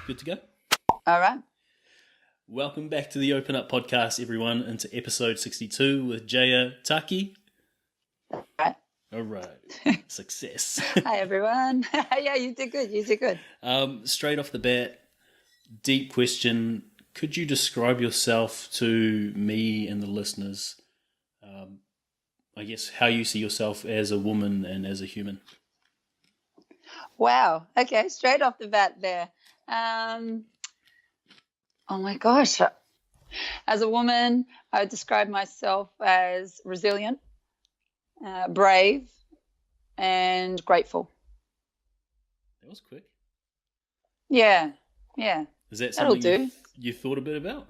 Good to go? All right. Welcome back to the Open Up podcast, everyone, into episode 62 with Jaya Taki. Right. All right. Success. Hi, everyone. Yeah, you did good. You did good. Straight off the bat, deep question. Could you describe yourself to me and the listeners? I guess how you see yourself as a woman and as a human. Wow. Okay, straight off the bat there. Oh, my gosh. As a woman, I would describe myself as resilient, brave, and grateful. That was quick. Yeah. Is that That'll something do. you thought a bit about?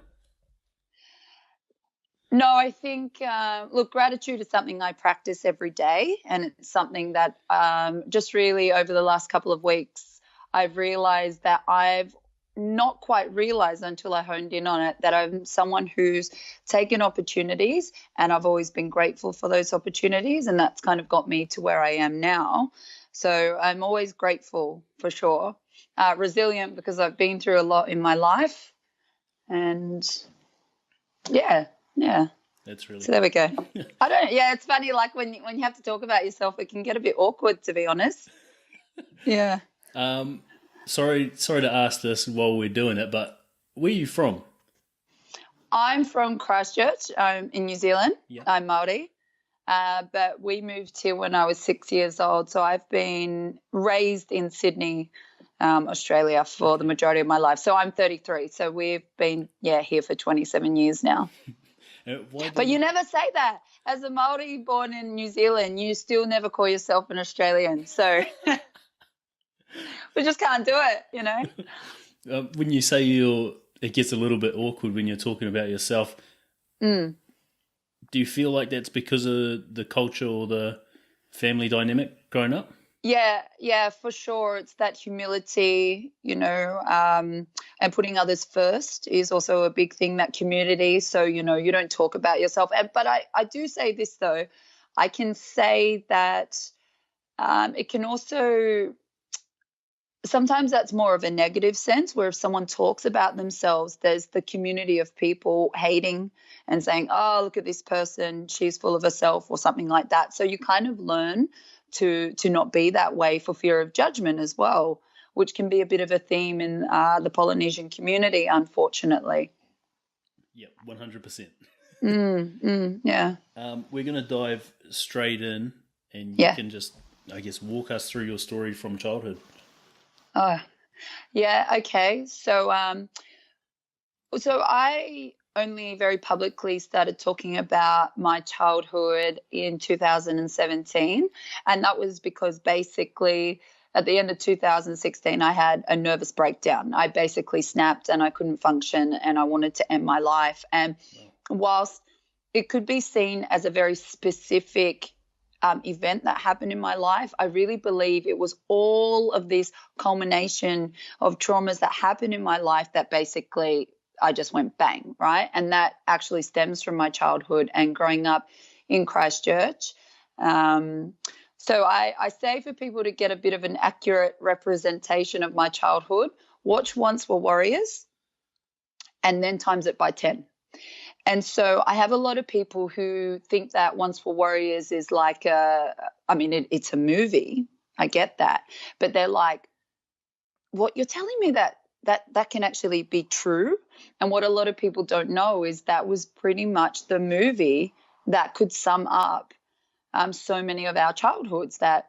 No, I think, look, gratitude is something I practice every day, and it's something that just really over the last couple of weeks, I've realized that I've not quite realized until I honed in on it that I'm someone who's taken opportunities, and I've always been grateful for those opportunities, and that's kind of got me to where I am now. So I'm always grateful for sure. Resilient because I've been through a lot in my life, and yeah. That's really So there we go. It's funny, like when you have to talk about yourself, it can get a bit awkward, to be honest. Yeah. Sorry to ask this while we're doing it, but where are you from? I'm from Christchurch. I'm in New Zealand. Yeah. I'm Māori. But we moved here when I was 6 years old. So I've been raised in Sydney, Australia for the majority of my life. So I'm 33. So we've been, here for 27 years now. But you never say that. As a Māori born in New Zealand, you still never call yourself an Australian. So we just can't do it, you know. When you say it gets a little bit awkward when you're talking about yourself, do you feel like that's because of the culture or the family dynamic growing up? Yeah, for sure. It's that humility, and putting others first is also a big thing, that community. So, you don't talk about yourself. But I do say this, though. I can say that it can also, sometimes that's more of a negative sense, where if someone talks about themselves, there's the community of people hating and saying, oh, look at this person, she's full of herself or something like that. So you kind of learn to not be that way for fear of judgment as well, which can be a bit of a theme in the Polynesian community, unfortunately. Yep, 100%. Yeah. We're going to dive straight in, and you can just, I guess, walk us through your story from childhood. Oh, yeah. Okay. So I only very publicly started talking about my childhood in 2017. And that was because basically at the end of 2016, I had a nervous breakdown. I basically snapped and I couldn't function and I wanted to end my life. And whilst it could be seen as a very specific event that happened in my life, I really believe it was all of this culmination of traumas that happened in my life that basically I just went bang, right? And that actually stems from my childhood and growing up in Christchurch. So I say for people to get a bit of an accurate representation of my childhood, watch Once Were Warriors and then times it by 10. And so I have a lot of people who think that Once Were Warriors is like it's a movie. I get that. But they're like, what, you're telling me that can actually be true? And what a lot of people don't know is that was pretty much the movie that could sum up so many of our childhoods, that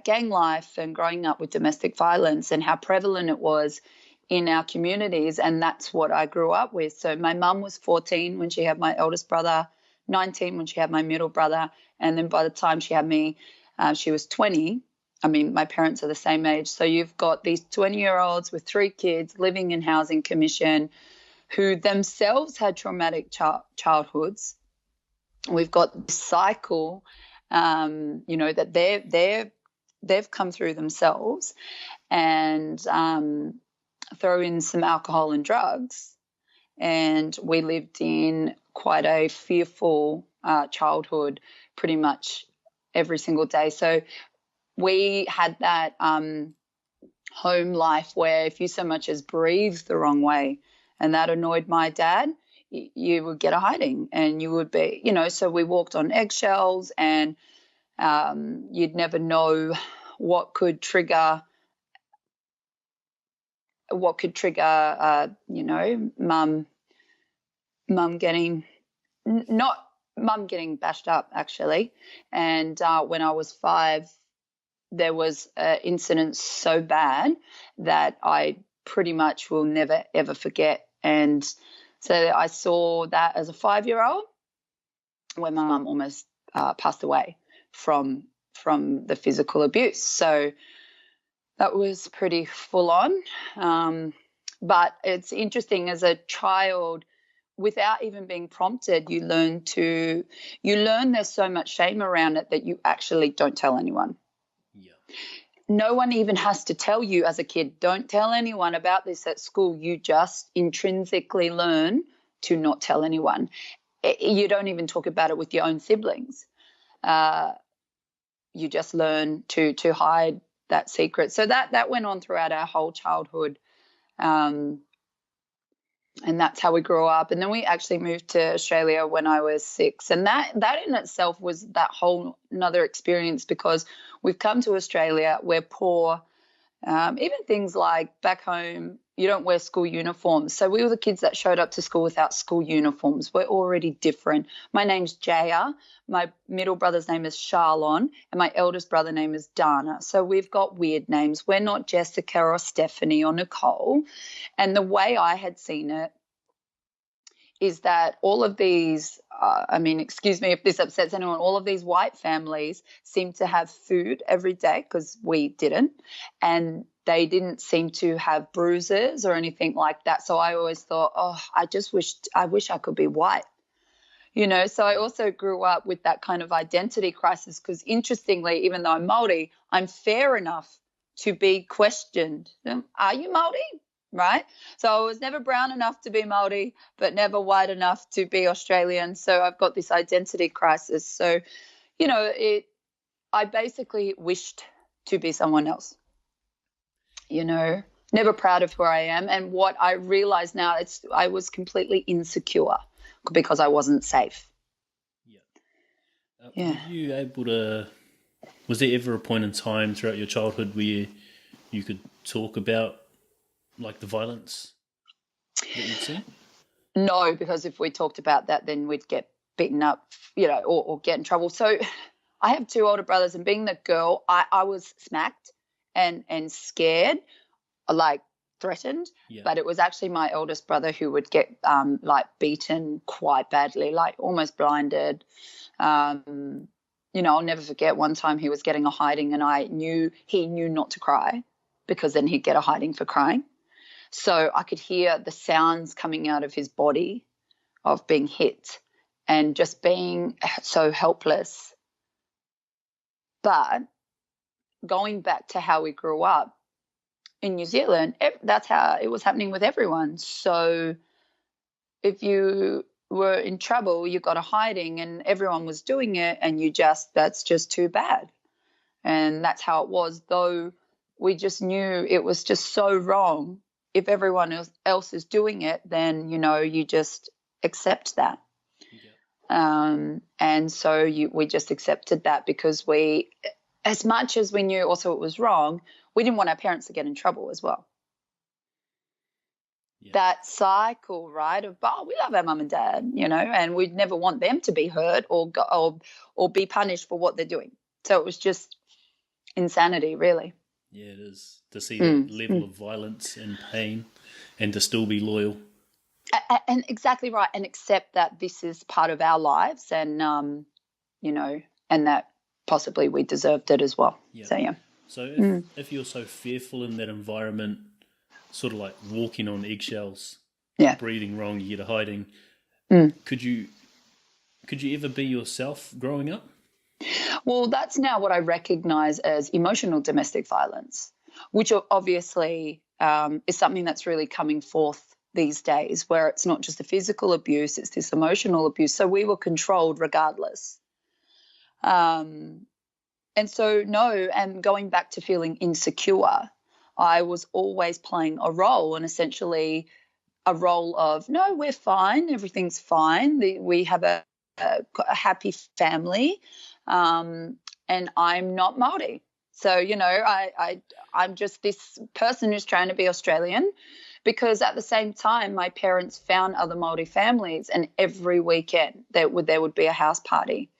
gang life and growing up with domestic violence and how prevalent it was in our communities. And that's what I grew up with. So my mum was 14 when she had my eldest brother, 19 when she had my middle brother. And then by the time she had me, she was 20. I mean, my parents are the same age. So you've got these 20-year-olds with 3 kids living in housing commission who themselves had traumatic childhoods. We've got this cycle, that they've come through themselves, and throw in some alcohol and drugs. And we lived in quite a fearful childhood pretty much every single day. So we had that home life where if you so much as breathed the wrong way and that annoyed my dad, you would get a hiding and you would be, so we walked on eggshells, and you'd never know what could trigger mum getting not mum getting bashed up, actually. And when I was 5, there was an incident so bad that I pretty much will never, ever forget. And so I saw that as a 5-year-old when my mum almost passed away from the physical abuse. So that was pretty full on. But it's interesting, as a child, without even being prompted, you learn there's so much shame around it that you actually don't tell anyone. Yeah. No one even has to tell you as a kid, don't tell anyone about this at school. You just intrinsically learn to not tell anyone. You don't even talk about it with your own siblings. You just learn to hide that secret. So that went on throughout our whole childhood. And that's how we grew up. And then we actually moved to Australia when I was 6. And that in itself was that whole another experience, because we've come to Australia, we're poor. Even things like back home, you don't wear school uniforms. So we were the kids that showed up to school without school uniforms. We're already different. My name's Jaya. My middle brother's name is Charlon, and my eldest brother name is Dana. So we've got weird names. We're not Jessica or Stephanie or Nicole. And the way I had seen it is that all of these, excuse me if this upsets anyone, all of these white families seem to have food every day, because we didn't, and they didn't seem to have bruises or anything like that. So I always thought, I wish I could be white. So I also grew up with that kind of identity crisis, because interestingly, even though I'm Māori, I'm fair enough to be questioned. Are you Māori? Right? So I was never brown enough to be Māori, but never white enough to be Australian. So I've got this identity crisis. So, I basically wished to be someone else, never proud of who I am. And what I realize now, I was completely insecure because I wasn't safe. Yeah. Were you able to, was there ever a point in time throughout your childhood where you could talk about like the violence that you'd seen? No, because if we talked about that, then we'd get beaten up, or get in trouble. So I have 2 older brothers, and being the girl, I was smacked and scared, like threatened. Yeah. But it was actually my eldest brother who would get beaten quite badly, like almost blinded. I'll never forget one time he was getting a hiding, and he knew not to cry, because then he'd get a hiding for crying. So I could hear the sounds coming out of his body of being hit and just being so helpless. But going back to how we grew up in New Zealand, that's how it was happening with everyone. So if you were in trouble, you got a hiding, and everyone was doing it, and that's just too bad. And that's how it was, though we just knew it was just so wrong. If everyone else is doing it, then, you just accept that. Yeah. And so we just accepted that, because as much as we knew also it was wrong, we didn't want our parents to get in trouble as well. Yeah. That cycle, right, of, we love our mum and dad, and we'd never want them to be hurt or be punished for what they're doing. So it was just insanity, really. Yeah, it is, to see that level of violence and pain and to still be loyal. And exactly right, and accept that this is part of our lives, and, and that possibly we deserved it as well. Yeah. So, yeah. So if you're so fearful in that environment, sort of like walking on eggshells, breathing wrong, you get a hiding, could you ever be yourself growing up? Well, that's now what I recognize as emotional domestic violence, which obviously is something that's really coming forth these days, where it's not just the physical abuse, it's this emotional abuse. So we were controlled regardless. And so, no, and going back to feeling insecure, I was always playing a role, and essentially a role of, no, we're fine, everything's fine. We have a happy family, and I'm not Māori. So, I'm just this person who's trying to be Australian, because at the same time, my parents found other Māori families, and every weekend there would be a house party,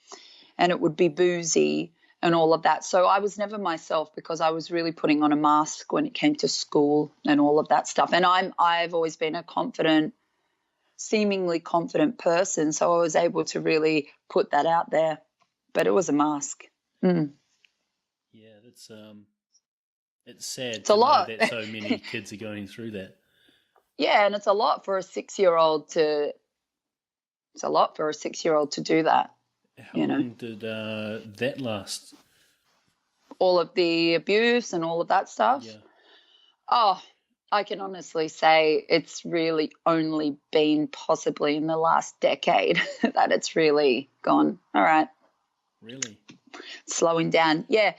and it would be boozy and all of that. So I was never myself, because I was really putting on a mask when it came to school and all of that stuff. And I've always been a seemingly confident person, so I was able to really put that out there. But it was a mask. Mm. Yeah, it's sad It's a lot. know that so many kids are going through that. Yeah, and it's a lot for a 6-year-old to. It's a lot for a 6-year-old to do that. How long did that last? All of the abuse and all of that stuff. Yeah. Oh, I can honestly say it's really only been possibly in the last decade that it's really gone. All right. Really? Slowing down. Yeah.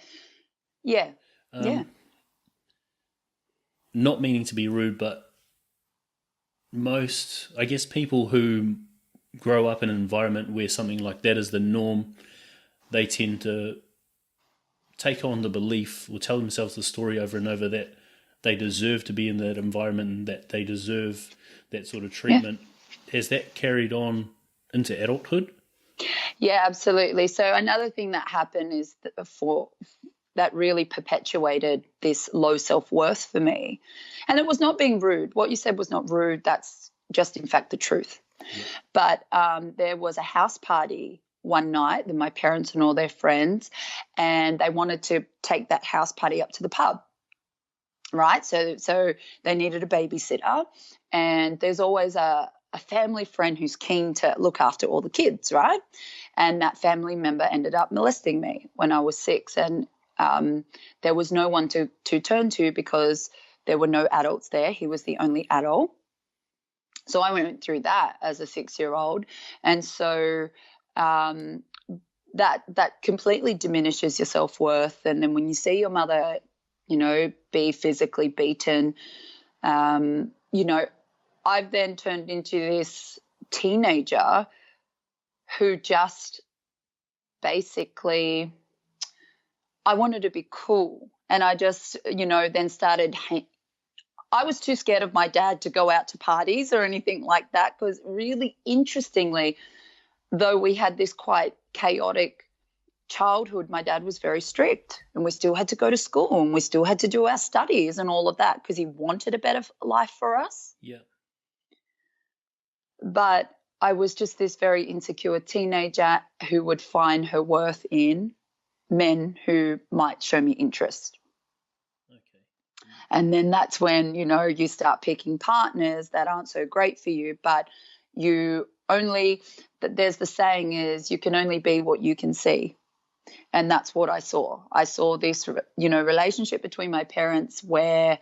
Yeah. Yeah. Not meaning to be rude, but most, I guess, people who grow up in an environment where something like that is the norm, they tend to take on the belief or tell themselves the story over and over that they deserve to be in that environment and that they deserve that sort of treatment. Yeah. Has that carried on into adulthood? Yeah, absolutely. So another thing that happened is that really perpetuated this low self-worth for me. And it was not being rude. What you said was not rude. That's just, in fact, the truth. Yeah. But there was a house party one night with my parents and all their friends, and they wanted to take that house party up to the pub, right? So they needed a babysitter, and there's always a family friend who's keen to look after all the kids, right? And that family member ended up molesting me when I was 6, and there was no one to turn to because there were no adults there. He was the only adult. So I went through that as a 6-year-old. And so that completely diminishes your self-worth. And then when you see your mother, be physically beaten, I've then turned into this teenager who just basically, I wanted to be cool. And I just, then started, I was too scared of my dad to go out to parties or anything like that, because really interestingly, though we had this quite chaotic childhood, my dad was very strict, and we still had to go to school, and we still had to do our studies and all of that because he wanted a better life for us. Yeah. But I was just this very insecure teenager who would find her worth in men who might show me interest. Okay. And then that's when, you start picking partners that aren't so great for you, but there's the saying is you can only be what you can see. And that's what I saw. I saw this, relationship between my parents where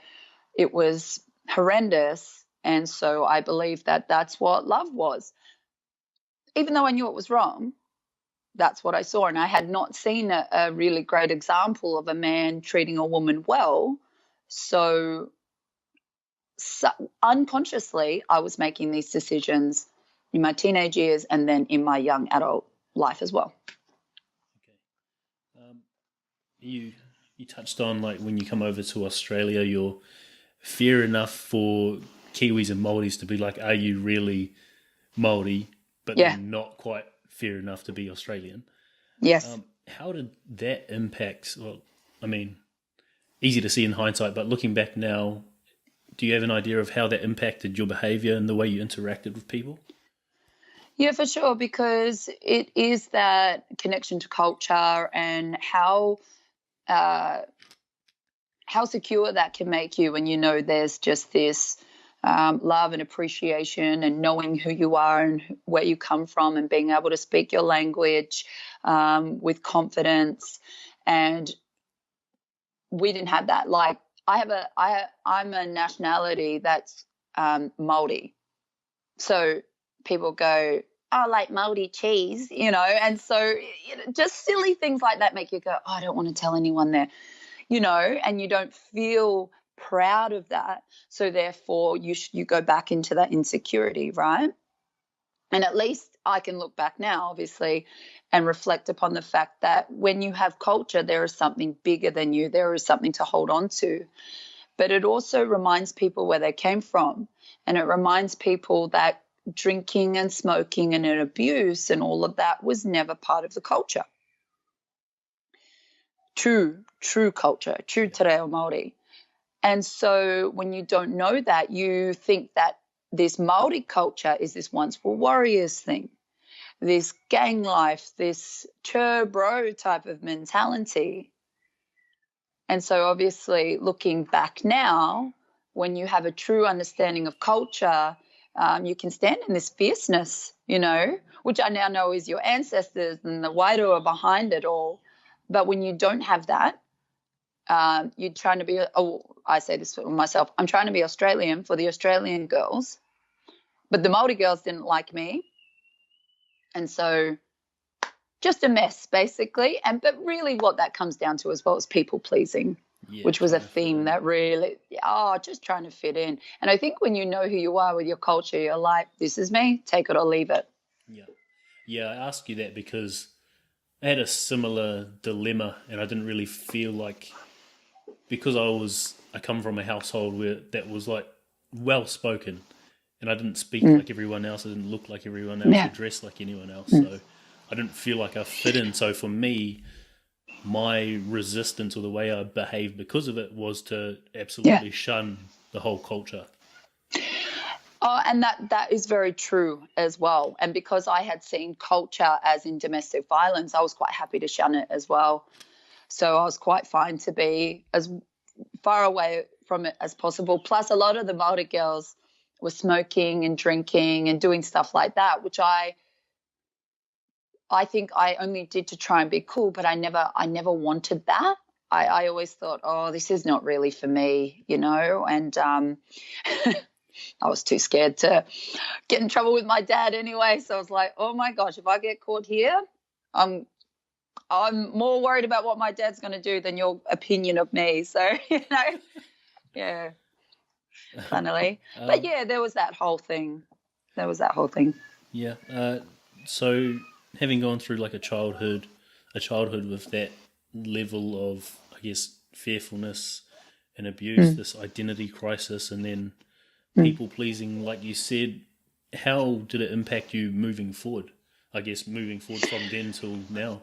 it was horrendous. And so I believed that that's what love was. Even though I knew it was wrong, that's what I saw. And I had not seen a really great example of a man treating a woman well. So unconsciously, I was making these decisions in my teenage years and then in my young adult life as well. Okay. You touched on, like, when you come over to Australia, you're fair enough for Kiwis and Māoris to be like, are you really Māori? But then not quite fair enough to be Australian. Yes. How did that impact? Well, I mean, easy to see in hindsight, but looking back now, do you have an idea of how that impacted your behaviour and the way you interacted with people? Yeah, for sure, because it is that connection to culture and how secure that can make you when there's just this love and appreciation and knowing who you are and where you come from and being able to speak your language with confidence. And we didn't have that. Like, I'm a nationality that's Māori. So people go, oh, like Māori cheese, and so just silly things like that make you go, oh, I don't want to tell anyone there, and you don't feel proud of that. So therefore you go back into that insecurity, right? And at least I can look back now, obviously, and reflect upon the fact that when you have culture, there is something bigger than you. There is something to hold on to. But it also reminds people where they came from. And it reminds people that drinking and smoking and abuse and all of that was never part of the culture. True culture, true te reo Māori. And so when you don't know that, you think that this Māori culture is this once for warriors thing, this gang life, this chur bro type of mentality. And so obviously looking back now, when you have a true understanding of culture, you can stand in this fierceness, which I now know is your ancestors and the Wairua behind it all. But when you don't have that, you're trying to be, I say this for myself, I'm trying to be Australian for the Australian girls, but the Māori girls didn't like me. And so just a mess, basically. But really what that comes down to as well is people pleasing, which was a theme that really, just trying to fit in. And I think when you know who you are with your culture, you're like, this is me, take it or leave it. Yeah, I ask you that because I had a similar dilemma, and I didn't really feel like, because I come from a household where that was like well spoken, and I didn't speak like everyone else, I didn't look like everyone else, or dress like anyone else, so I didn't feel like I fit in. So for me, my resistance or the way I behaved because of it was to absolutely shun the whole culture. Oh, and that is very true as well. And because I had seen culture as in domestic violence, I was quite happy to shun it as well. So I was quite fine to be as far away from it as possible. Plus, a lot of the Māori girls were smoking and drinking and doing stuff like that, which I think I only did to try and be cool, but I never wanted that. I always thought, oh, this is not really for me, and I was too scared to get in trouble with my dad anyway. So I was like, oh my gosh, if I get caught here, I'm more worried about what my dad's going to do than your opinion of me. So, yeah, funnily. But yeah, there was that whole thing. Yeah. So having gone through like a childhood with that level of, I guess, fearfulness and abuse, this identity crisis, and then people pleasing, like you said, how did it impact you moving forward? I guess moving forward from then till now.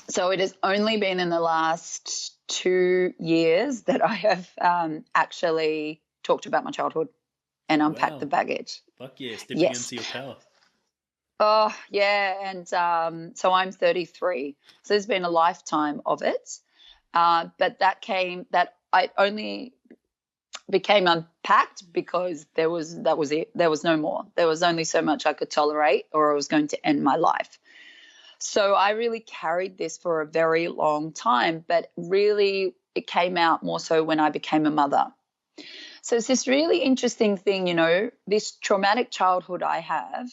So it has only been in the last 2 years that I have actually talked about my childhood and unpacked the baggage. Fuck yeah, stepping into your power. Oh, yeah, and so I'm 33. So there's been a lifetime of it. But that I only became unpacked because that was it. There was no more. There was only so much I could tolerate, or I was going to end my life. So I really carried this for a very long time, but really it came out more so when I became a mother. So it's this really interesting thing, this traumatic childhood I have,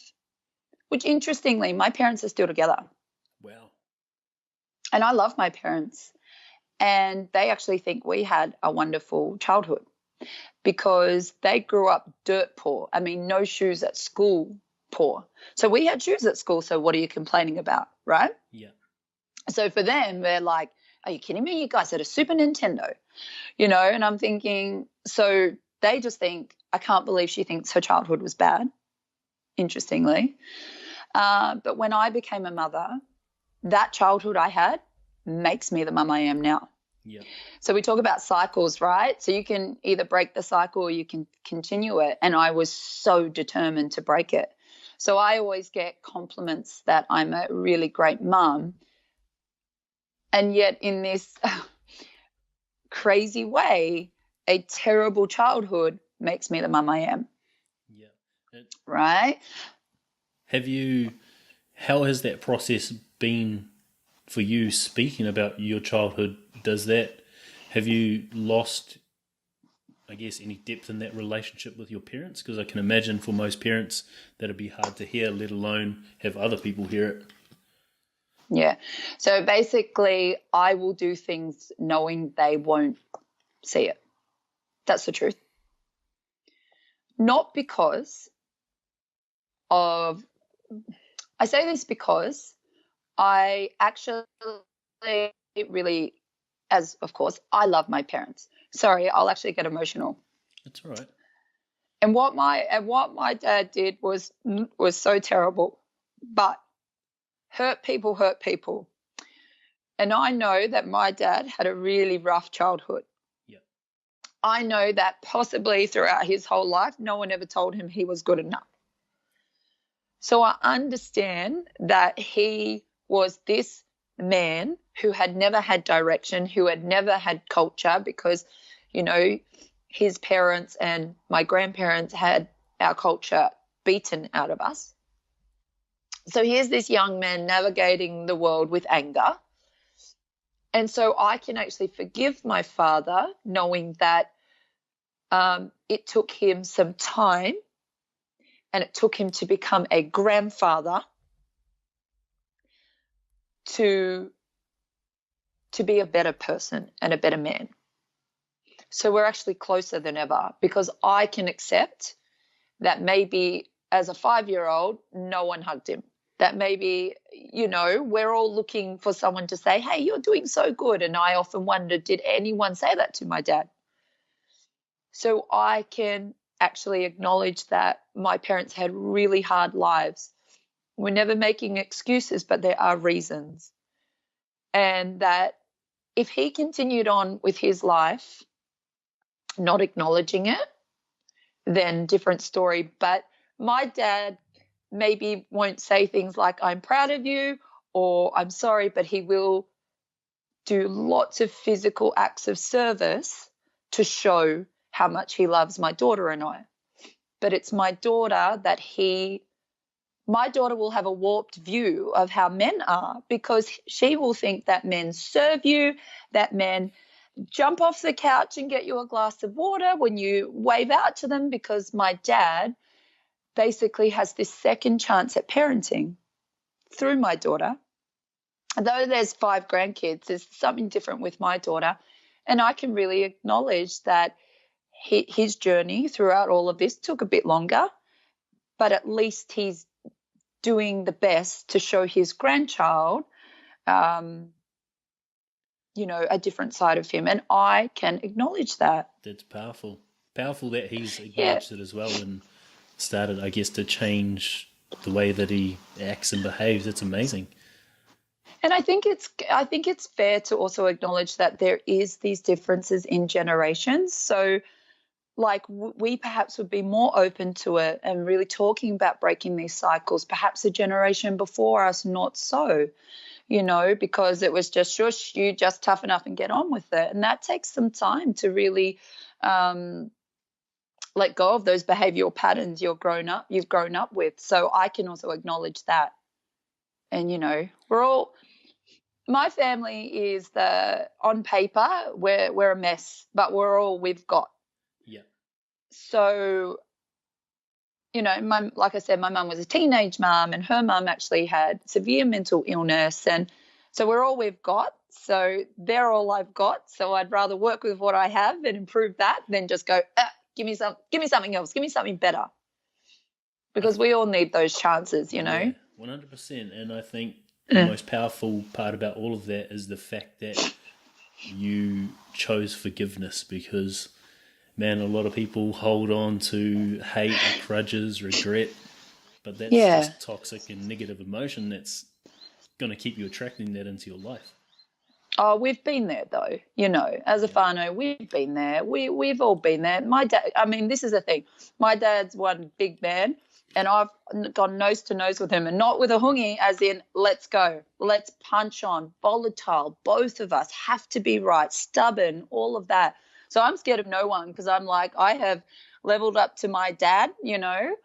which interestingly, my parents are still together. Wow. And I love my parents. And they actually think we had a wonderful childhood because they grew up dirt poor. I mean, no shoes at school poor. So we had shoes at school, so what are you complaining about, right? Yeah. So for them, they're like, are you kidding me? You guys had a Super Nintendo, and I'm thinking, so they just think, I can't believe she thinks her childhood was bad, interestingly. But when I became a mother, that childhood I had makes me the mum I am now. Yeah. So we talk about cycles, right? So you can either break the cycle or you can continue it. And I was so determined to break it. So I always get compliments that I'm a really great mum. And yet in this crazy way, a terrible childhood makes me the mum I am. Yeah. Right? How has that process been for you, speaking about your childhood? Have you lost, I guess, any depth in that relationship with your parents? Because I can imagine for most parents that'd be hard to hear, let alone have other people hear it. Yeah. So basically I will do things knowing they won't see it. That's the truth. Not because of, I say this because I actually really, as of course, I love my parents. Sorry, I'll actually get emotional. That's all right. And what my dad did was so terrible, but hurt people. And I know that my dad had a really rough childhood. Yeah. I know that possibly throughout his whole life, no one ever told him he was good enough. So I understand that he was this man who had never had direction, who had never had culture, because, you know, his parents and my grandparents had our culture beaten out of us. So here's this young man navigating the world with anger. And so I can actually forgive my father, knowing that it took him some time and it took him to become a grandfather to be a better person and a better man. So we're actually closer than ever, because I can accept that maybe as a 5-year-old, no one hugged him. That maybe, you know, we're all looking for someone to say, hey, you're doing so good. And I often wonder, did anyone say that to my dad? So I can actually acknowledge that my parents had really hard lives. We're never making excuses, but there are reasons. And that if he continued on with his life, not acknowledging it, then different story. But my dad maybe won't say things like, I'm proud of you or I'm sorry, but he will do lots of physical acts of service to show how much he loves my daughter and I. But it's my daughter that my daughter will have a warped view of how men are, because she will think that men serve you, that men jump off the couch and get you a glass of water when you wave out to them, because my dad basically has this second chance at parenting through my daughter. Though there's 5 grandkids, there's something different with my daughter. And I can really acknowledge that his journey throughout all of this took a bit longer, but at least he's doing the best to show his grandchild, you know, a different side of him. And I can acknowledge that. That's powerful. Powerful that he's acknowledged it as well and started, I guess, to change the way that he acts and behaves. It's amazing. And I think it's fair to also acknowledge that there is these differences in generations. So like we perhaps would be more open to it and really talking about breaking these cycles. Perhaps a generation before us, not so, you know, because it was just, shush, you just toughen up and get on with it. And that takes some time to really let go of those behavioral patterns you've grown up with. So I can also acknowledge that. And, you know, my family is on paper, we're a mess, but we're all we've got. Yeah. So, you know, like I said, my mum was a teenage mum and her mum actually had severe mental illness. And so we're all we've got. So they're all I've got. So I'd rather work with what I have and improve that than just go, give me something else, give me something better. Because we all need those chances, you know. Yeah, 100%. And I think the most powerful part about all of that is the fact that you chose forgiveness, because, man, a lot of people hold on to hate, grudges, regret, but that's just toxic and negative emotion that's going to keep you attracting that into your life. Oh, we've been there though, you know, as a whānau, we've been there. We've all been there. My dad, I mean, this is the thing. My dad's one big man and I've gone nose to nose with him, and not with a hungy as in let's go, let's punch on, volatile. Both of us have to be right, stubborn, all of that. So I'm scared of no one because I'm like, I have leveled up to my dad, you know,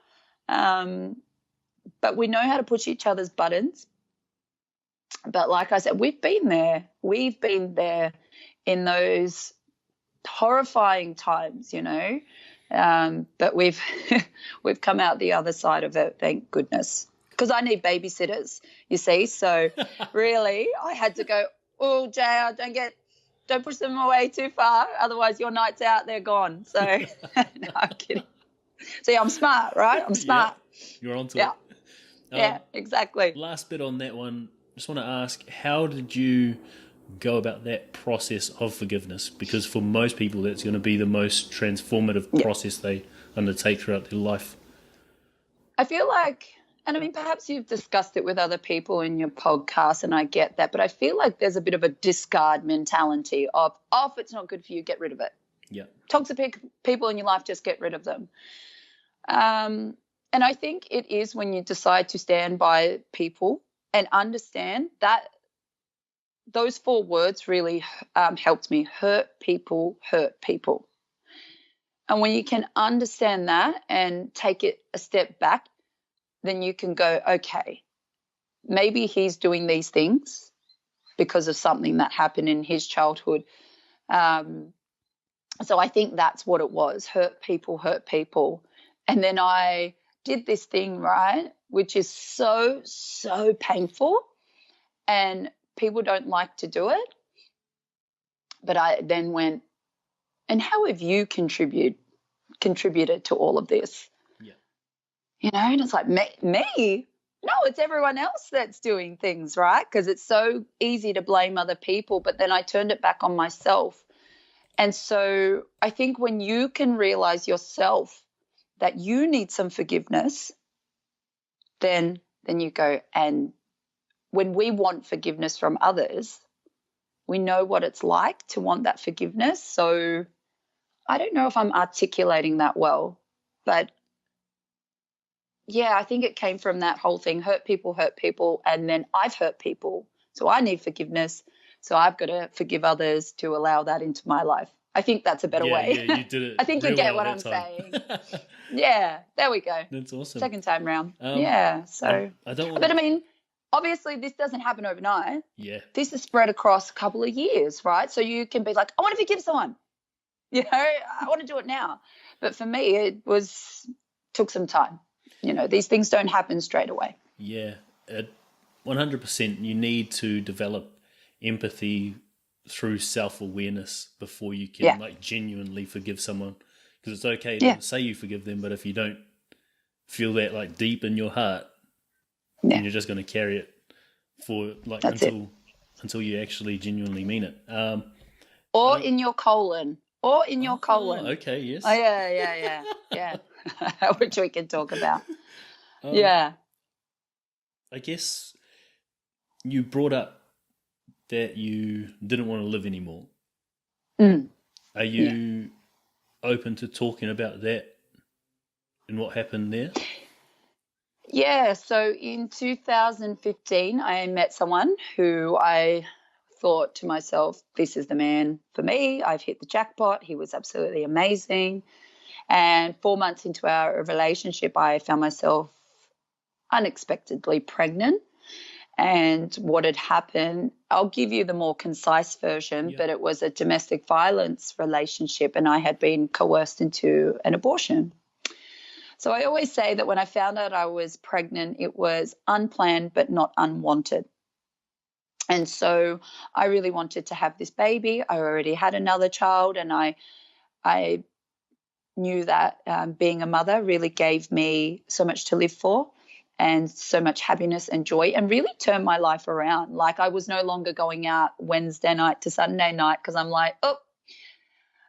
but we know how to push each other's buttons. But like I said, we've been there. We've been there in those horrifying times, you know, but we've we've come out the other side of it, thank goodness, because I need babysitters, you see. So really I had to go, oh, Jaya, Don't push them away too far. Otherwise your night's out, they're gone. So no, I'm kidding. See, I'm smart, right? I'm smart. You're onto Yeah. it. Yeah, exactly. Last bit on that one, just want to ask, how did you go about that process of forgiveness? Because for most people, that's going to be the most transformative process they undertake throughout their life. I feel like, and I mean, perhaps you've discussed it with other people in your podcast, and I get that, but I feel like there's a bit of a discard mentality of, oh, if it's not good for you, get rid of it. Yeah. Toxic people in your life, just get rid of them. And I think it is when you decide to stand by people and understand that those 4 words really helped me. Hurt people, hurt people. And when you can understand that and take it a step back, then you can go, okay, maybe he's doing these things because of something that happened in his childhood. So I think that's what it was, hurt people, hurt people. And then I did this thing, right, which is so, so painful, and people don't like to do it. But I then went, and how have you contributed to all of this? Yeah. You know, and it's like, me? No, it's everyone else that's doing things, right? Because it's so easy to blame other people, but then I turned it back on myself. And so I think when you can realize yourself that you need some forgiveness, then you go. And when we want forgiveness from others, we know what it's like to want that forgiveness. So I don't know if I'm articulating that well, but yeah, I think it came from that whole thing, hurt people, and then I've hurt people, so I need forgiveness, so I've got to forgive others to allow that into my life. I think that's a better way. Yeah, you did it. I think you get what I'm saying. Yeah, there we go. That's awesome. Second time round. Yeah, so. I don't want But I mean, obviously this doesn't happen overnight. Yeah. This is spread across a couple of years, right? So you can be like, I want to forgive someone. You know, I want to do it now. But for me, it took some time. You know, these things don't happen straight away. Yeah, 100%. You need to develop empathy through self-awareness before you can like genuinely forgive someone. Because it's okay to say you forgive them, but if you don't feel that like deep in your heart, then you're just going to carry it for like until you actually genuinely mean it. Or in your colon. Or in your colon. Okay, yes. Oh, yeah. Which we can talk about. Yeah. I guess you brought up that you didn't want to live anymore. Are you open to talking about that and what happened there? Yeah, so in 2015, I met someone who I thought to myself, this is the man for me. I've hit the jackpot. He was absolutely amazing. And 4 months into our relationship, I found myself unexpectedly pregnant. And what had happened, I'll give you the more concise version, but it was a domestic violence relationship, and I had been coerced into an abortion. So I always say that when I found out I was pregnant, it was unplanned but not unwanted. And so I really wanted to have this baby. I already had another child, and I knew that being a mother really gave me so much to live for and so much happiness and joy, and really turned my life around. Like, I was no longer going out Wednesday night to Sunday night because I'm like, oh,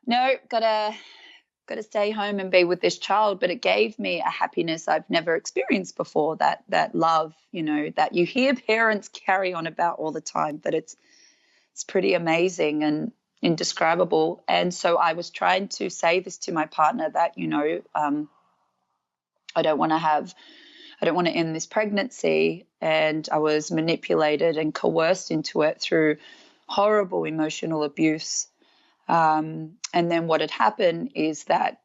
no, gotta stay home and be with this child. But it gave me a happiness I've never experienced before, that love, you know, that you hear parents carry on about all the time, but it's pretty amazing and indescribable. And so I was trying to say this to my partner that, you know, I don't want to end this pregnancy. And I was manipulated and coerced into it through horrible emotional abuse. And then what had happened is that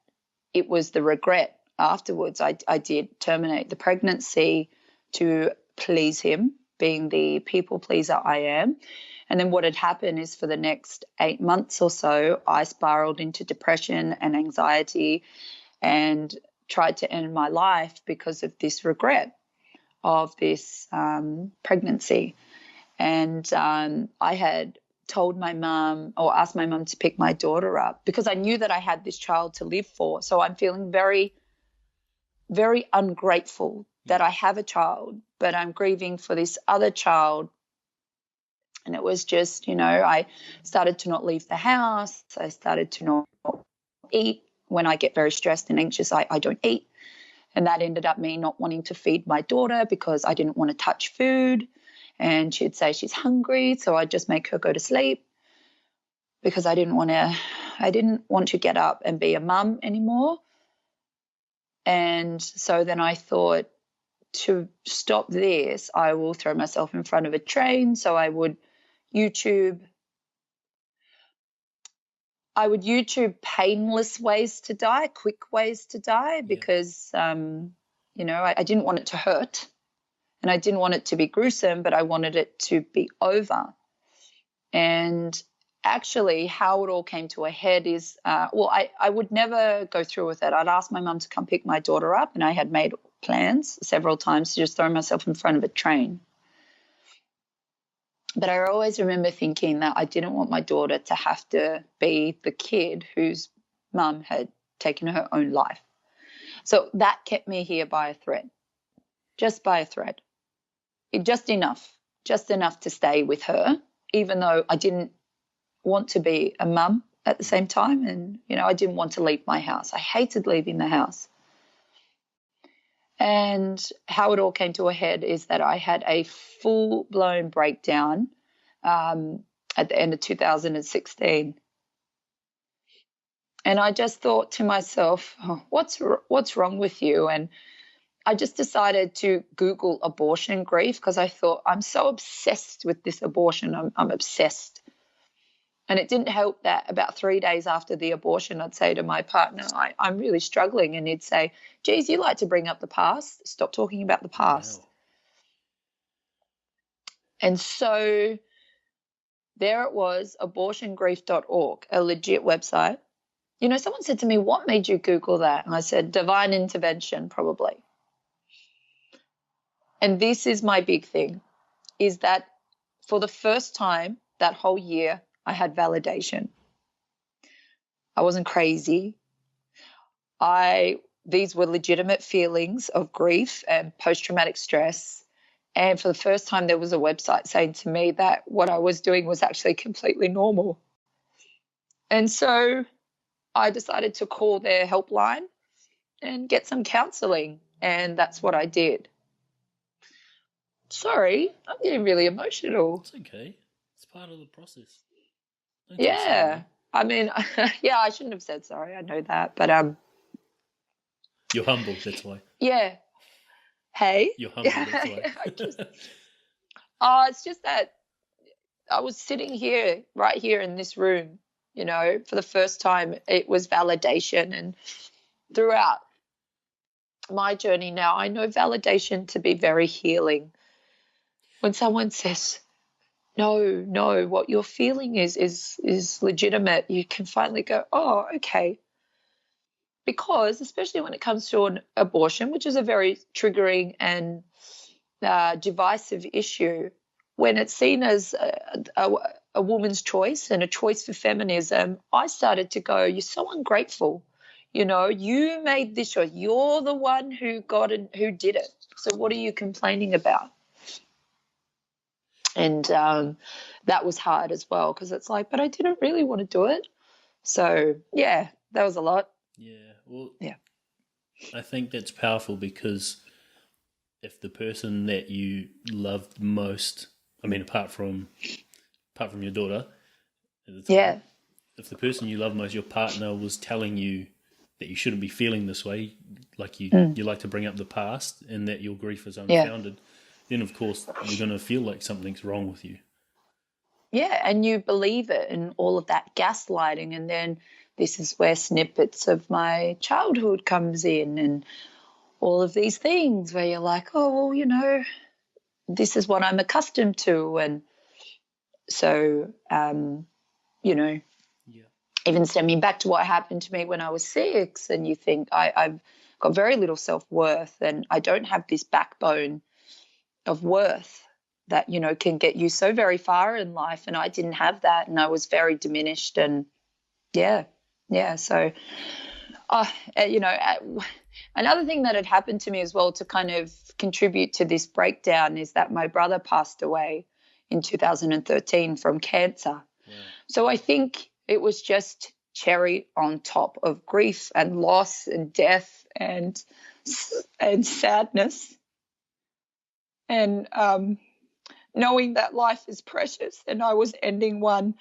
it was the regret afterwards. I did terminate the pregnancy to please him, being the people pleaser I am. And then what had happened is for the next 8 months or so, I spiraled into depression and anxiety and tried to end my life because of this regret of this pregnancy. And I had told my mum or asked my mum to pick my daughter up because I knew that I had this child to live for. So I'm feeling very, very ungrateful that I have a child, but I'm grieving for this other child. And it was just, I started to not leave the house. I started to not eat. When I get very stressed and anxious, I don't eat. And that ended up me not wanting to feed my daughter because I didn't want to touch food. And she'd say she's hungry, so I'd just make her go to sleep because I didn't want to get up and be a mum anymore. And so then I thought, to stop this, I will throw myself in front of a train. So I would YouTube painless ways to die, quick ways to die, because, I didn't want it to hurt and I didn't want it to be gruesome, but I wanted it to be over. And actually how it all came to a head is, I would never go through with it. I'd ask my mum to come pick my daughter up, and I had made plans several times to just throw myself in front of a train. But I always remember thinking that I didn't want my daughter to have to be the kid whose mum had taken her own life. So that kept me here by a thread, just by a thread. Just enough to stay with her, even though I didn't want to be a mum at the same time. And, I didn't want to leave my house. I hated leaving the house. And how it all came to a head is that I had a full-blown breakdown at the end of 2016. And I just thought to myself, what's wrong with you? And I just decided to Google abortion grief because I thought, I'm so obsessed with this abortion. I'm obsessed. And it didn't help that about 3 days after the abortion, I'd say to my partner, I'm really struggling. And he'd say, geez, you like to bring up the past. Stop talking about the past. Wow. And so there it was, abortiongrief.org, a legit website. Someone said to me, what made you Google that? And I said, divine intervention, probably. And this is my big thing, is that for the first time that whole year, I had validation. I wasn't crazy. These were legitimate feelings of grief and post-traumatic stress. And for the first time, there was a website saying to me that what I was doing was actually completely normal. And so I decided to call their helpline and get some counseling. And that's what I did. Sorry, I'm getting really emotional. It's okay. It's part of the process. Yeah. I mean, yeah, I shouldn't have said sorry. I know that. But you're humble, that's why. Yeah. Hey? You're humble, that's why. It's just that I was sitting here, right here in this room, for the first time. It was validation. And throughout my journey now, I know validation to be very healing. When someone says, no, what you're feeling is legitimate, you can finally go, oh, okay. Because especially when it comes to an abortion, which is a very triggering and divisive issue, when it's seen as a woman's choice and a choice for feminism, I started to go, you're so ungrateful. You made this choice. You're the one who did it. So what are you complaining about? And that was hard as well because it's like, but I didn't really want to do it. So, yeah, that was a lot. Yeah, well, yeah. I think that's powerful because if the person that you loved most, I mean, apart from your daughter at the time, yeah. If the person you love most, your partner, was telling you that you shouldn't be feeling this way, like you like to bring up the past and that your grief is unfounded, then of course you're going to feel like something's wrong with you. Yeah, and you believe it and all of that gaslighting, and then this is where snippets of my childhood comes in and all of these things where you're like, oh, well, this is what I'm accustomed to. And so, even stemming back to what happened to me when I was 6, and you think I've got very little self-worth and I don't have this backbone of worth that, you know, can get you so very far in life. And I didn't have that, and I was very diminished. And yeah. So, you know, another thing that had happened to me as well to kind of contribute to this breakdown is that my brother passed away in 2013 from cancer. Wow. So I think it was just cherry on top of grief and loss and death and sadness. And knowing that life is precious, and I was ending one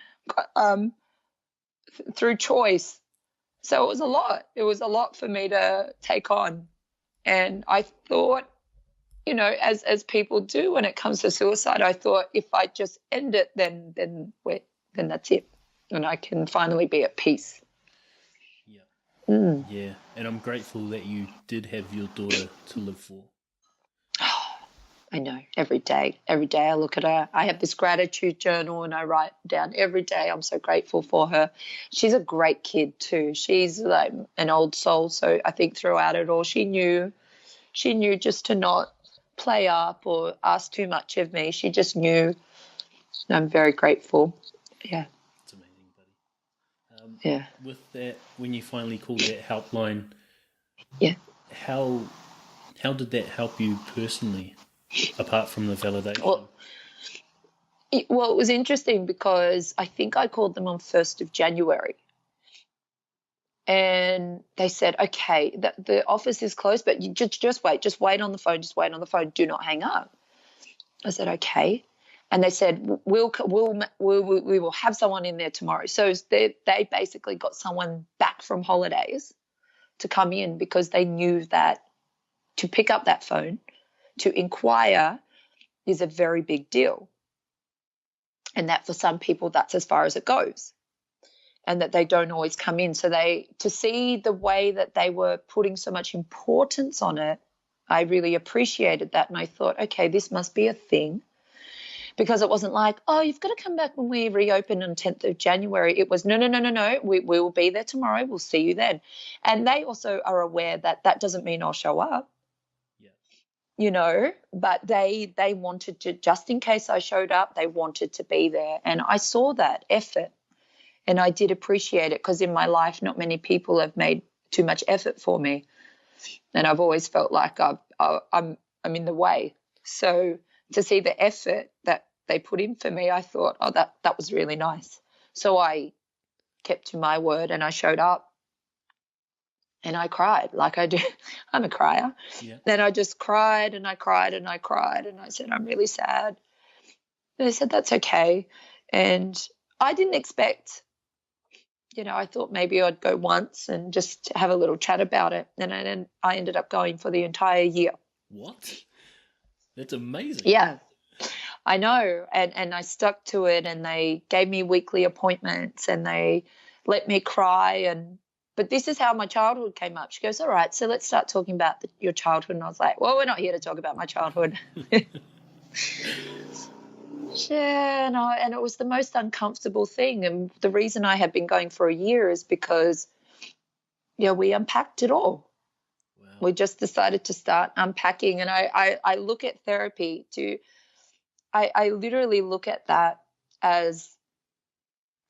through choice. So it was a lot. It was a lot for me to take on. And I thought, you know, as people do when it comes to suicide, I thought if I just end it, then that's it, and I can finally be at peace. Yeah. Yeah. And I'm grateful that you did have your daughter to live for. I know. Every day I look at her. I have this gratitude journal and I write down every day I'm so grateful for her. She's a great kid too. She's like an old soul. So I think throughout it all, she knew just to not play up or ask too much of me. She just knew. I'm very grateful. Yeah. It's amazing, buddy. Yeah. With that, when you finally called that helpline, yeah, how did that help you personally, apart from the validation? Well, it was interesting because I think I called them on 1st of January. And they said, okay, the office is closed, but you just wait on the phone, do not hang up. I said, okay. And they said, we will have someone in there tomorrow. So they basically got someone back from holidays to come in because they knew that to pick up that phone, to inquire is a very big deal. And that for some people, that's as far as it goes. And that they don't always come in. So to see the way that they were putting so much importance on it, I really appreciated that. And I thought, okay, this must be a thing. Because it wasn't like, oh, you've got to come back when we reopen on 10th of January. It was, no. We will be there tomorrow. We'll see you then. And they also are aware that doesn't mean I'll show up. Yeah. You know, but they wanted to, just in case I showed up, they wanted to be there. And I saw that effort. And I did appreciate it because in my life, not many people have made too much effort for me. And I've always felt like I'm in the way. So to see the effort that they put in for me, I thought, oh, that was really nice. So I kept to my word and I showed up and I cried like I do. I'm a crier. Yeah. And I just cried and I cried and I cried and I said, I'm really sad. And they said, that's okay. And I didn't expect, you know, I thought maybe I'd go once and just have a little chat about it. And I ended up going for the entire year. What? That's amazing. Yeah, I know. And I stuck to it, and they gave me weekly appointments and they let me cry. But this is how my childhood came up. She goes, all right, so let's start talking about your childhood. And I was like, well, we're not here to talk about my childhood. Yeah, no, and it was the most uncomfortable thing. And the reason I had been going for a year is because, yeah, we unpacked it all. Wow. We just decided to start unpacking. And I look at therapy I literally look at that as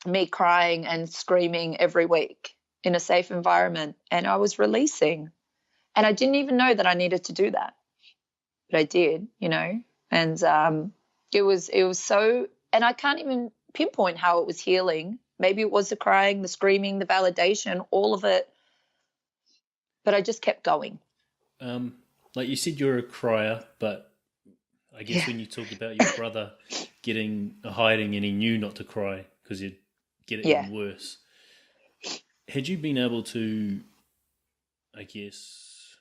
me crying and screaming every week in a safe environment. And I was releasing. And I didn't even know that I needed to do that. But I did, you know, and it was so, and I can't even pinpoint how it was healing. Maybe it was the crying, the screaming, the validation, all of it. But I just kept going. Like you said, you're a crier, but I guess when you talk about your brother hiding and he knew not to cry because you'd get it even worse. Had you been able to, I guess,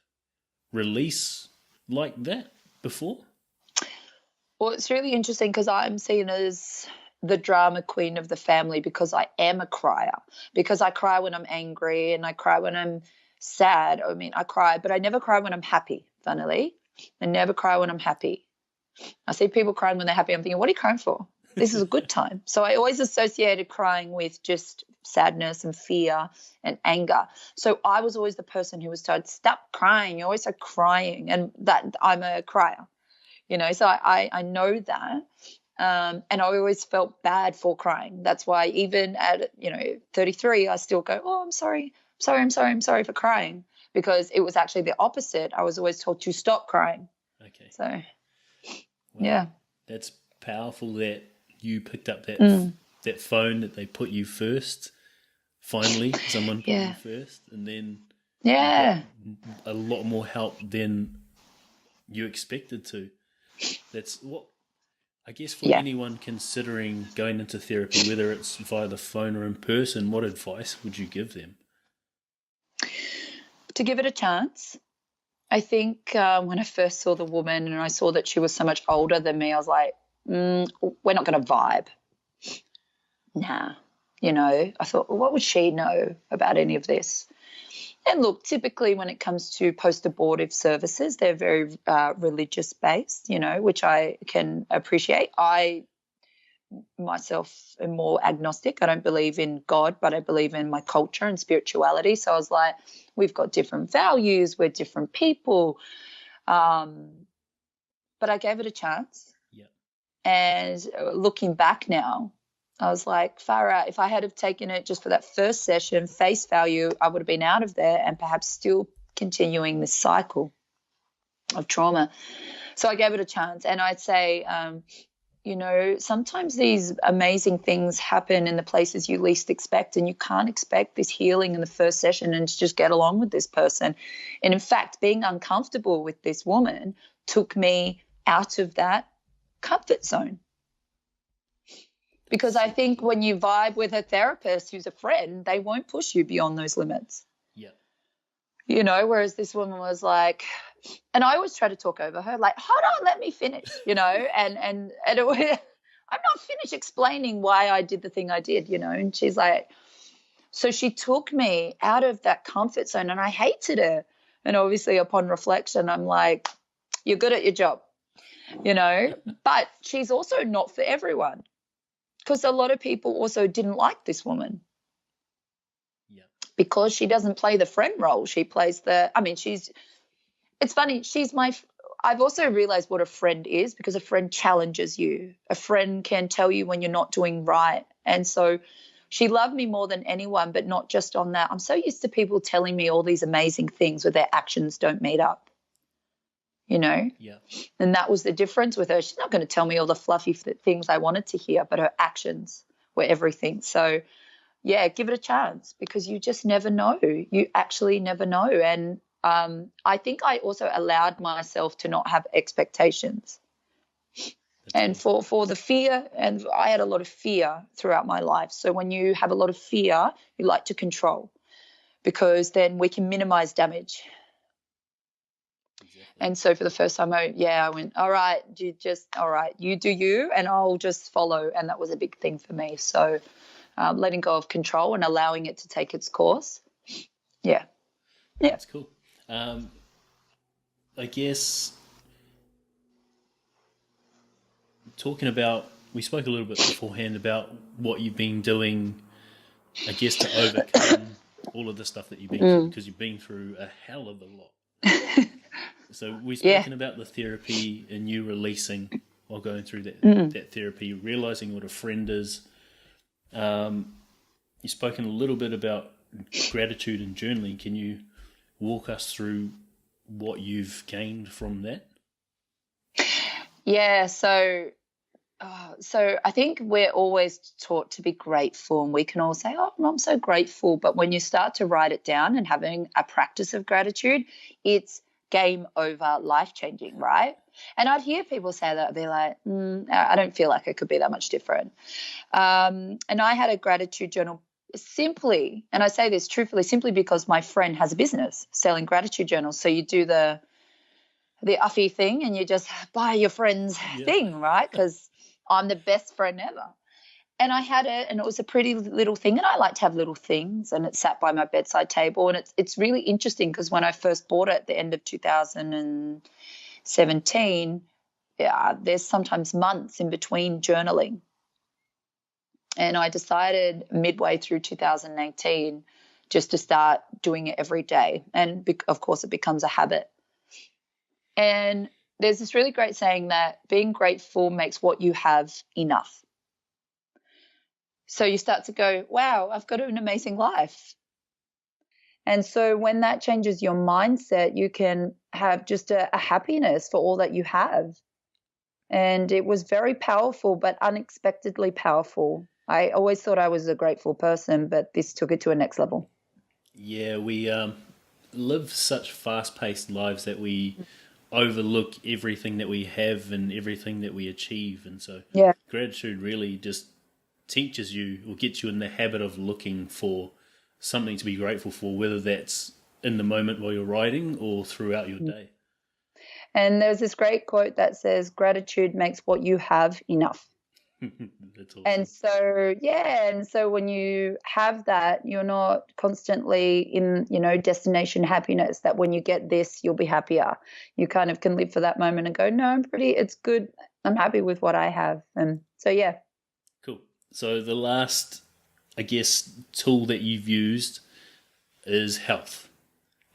release like that before? Well, it's really interesting because I'm seen as the drama queen of the family because I am a crier, because I cry when I'm angry and I cry when I'm sad. I mean, I cry, but I never cry when I'm happy, funnily. I never cry when I'm happy. I see people crying when they're happy. I'm thinking, what are you crying for? This is a good time. So I always associated crying with just sadness and fear and anger. So I was always the person who was told, stop crying. You're always so crying, and that I'm a crier. So I know that. And I always felt bad for crying. That's why even at 33, I still go, oh, I'm sorry for crying, because it was actually the opposite. I was always told to stop crying. Okay. So, Wow. yeah. That's powerful that you picked up that that phone, that they put you first. Finally, someone put you first, and then you got a lot more help than you expected to. That's what I guess for anyone considering going into therapy, whether it's via the phone or in person. What advice would you give them? To give it a chance. I think when I first saw the woman and I saw that she was so much older than me, I was like, we're not going to vibe. Nah. I thought, well, what would she know about any of this? And look, typically when it comes to post-abortive services, they're very religious-based, which I can appreciate. I myself am more agnostic. I don't believe in God, but I believe in my culture and spirituality. So I was like, we've got different values, we're different people. But I gave it a chance. Yeah. And looking back now, I was like, far out. If I had have taken it just for that first session, face value, I would have been out of there and perhaps still continuing this cycle of trauma. So I gave it a chance. And I'd say, sometimes these amazing things happen in the places you least expect, and you can't expect this healing in the first session and to just get along with this person. And in fact, being uncomfortable with this woman took me out of that comfort zone. Because I think when you vibe with a therapist who's a friend, they won't push you beyond those limits. Yeah. Whereas this woman was like, and I always try to talk over her, like, hold on, let me finish, and I'm not finished explaining why I did the thing I did, and she's like, so she took me out of that comfort zone, and I hated her. And obviously upon reflection, I'm like, you're good at your job, but she's also not for everyone, because a lot of people also didn't like this woman. Yeah. Because she doesn't play the friend role. She plays it's funny. I've also realized what a friend is, because a friend challenges you. A friend can tell you when you're not doing right. And so she loved me more than anyone, but not just on that. I'm so used to people telling me all these amazing things where their actions don't meet up, Yeah. And that was the difference with her. She's not going to tell me all the fluffy things I wanted to hear, but her actions were everything. So, yeah, give it a chance, because you just never know. You actually never know. And I think I also allowed myself to not have expectations. And for the fear, and I had a lot of fear throughout my life. So when you have a lot of fear, you like to control, because then we can minimize damage. Exactly. And so for the first time, I went, all right, you do you, and I'll just follow. And that was a big thing for me. So letting go of control and allowing it to take its course. Yeah. That's cool. I guess talking about, we spoke a little bit beforehand about what you've been doing, I guess, to overcome all of the stuff that you've been through, because you've been through a hell of a lot. So we've spoken about the therapy and you releasing while going through that therapy, realizing what a friend is. You've spoken a little bit about gratitude and journaling. Can you walk us through what you've gained from that? Yeah, so I think we're always taught to be grateful, and we can all say, oh, I'm so grateful. But when you start to write it down and having a practice of gratitude, it's game over, life-changing, right? And I'd hear people say that, they're like, I don't feel like it could be that much different. And I had a gratitude journal simply, and I say this truthfully, simply because my friend has a business selling gratitude journals. So you do the uffy thing and you just buy your friend's thing, right? Because I'm the best friend ever. And I had it, and it was a pretty little thing, and I like to have little things, and it sat by my bedside table. And it's really interesting, because when I first bought it at the end of 2017, there's sometimes months in between journaling. And I decided midway through 2018 just to start doing it every day. And of course, it becomes a habit. And there's this really great saying that being grateful makes what you have enough. So you start to go, wow, I've got an amazing life. And so when that changes your mindset, you can have just a happiness for all that you have. And it was very powerful, but unexpectedly powerful. I always thought I was a grateful person, but this took it to a next level. Yeah, we live such fast-paced lives that we overlook everything that we have and everything that we achieve, and so Yeah. gratitude really just teaches you or gets you in the habit of looking for something to be grateful for, whether that's in the moment while you're writing or throughout your day. And there's this great quote that says, gratitude makes what you have enough. That's awesome. And so, yeah, and so when you have that, you're not constantly in, destination happiness, that when you get this, you'll be happier. You kind of can live for that moment and go, no, it's good. I'm happy with what I have. And so, yeah. Cool. So the last, I guess, tool that you've used is health.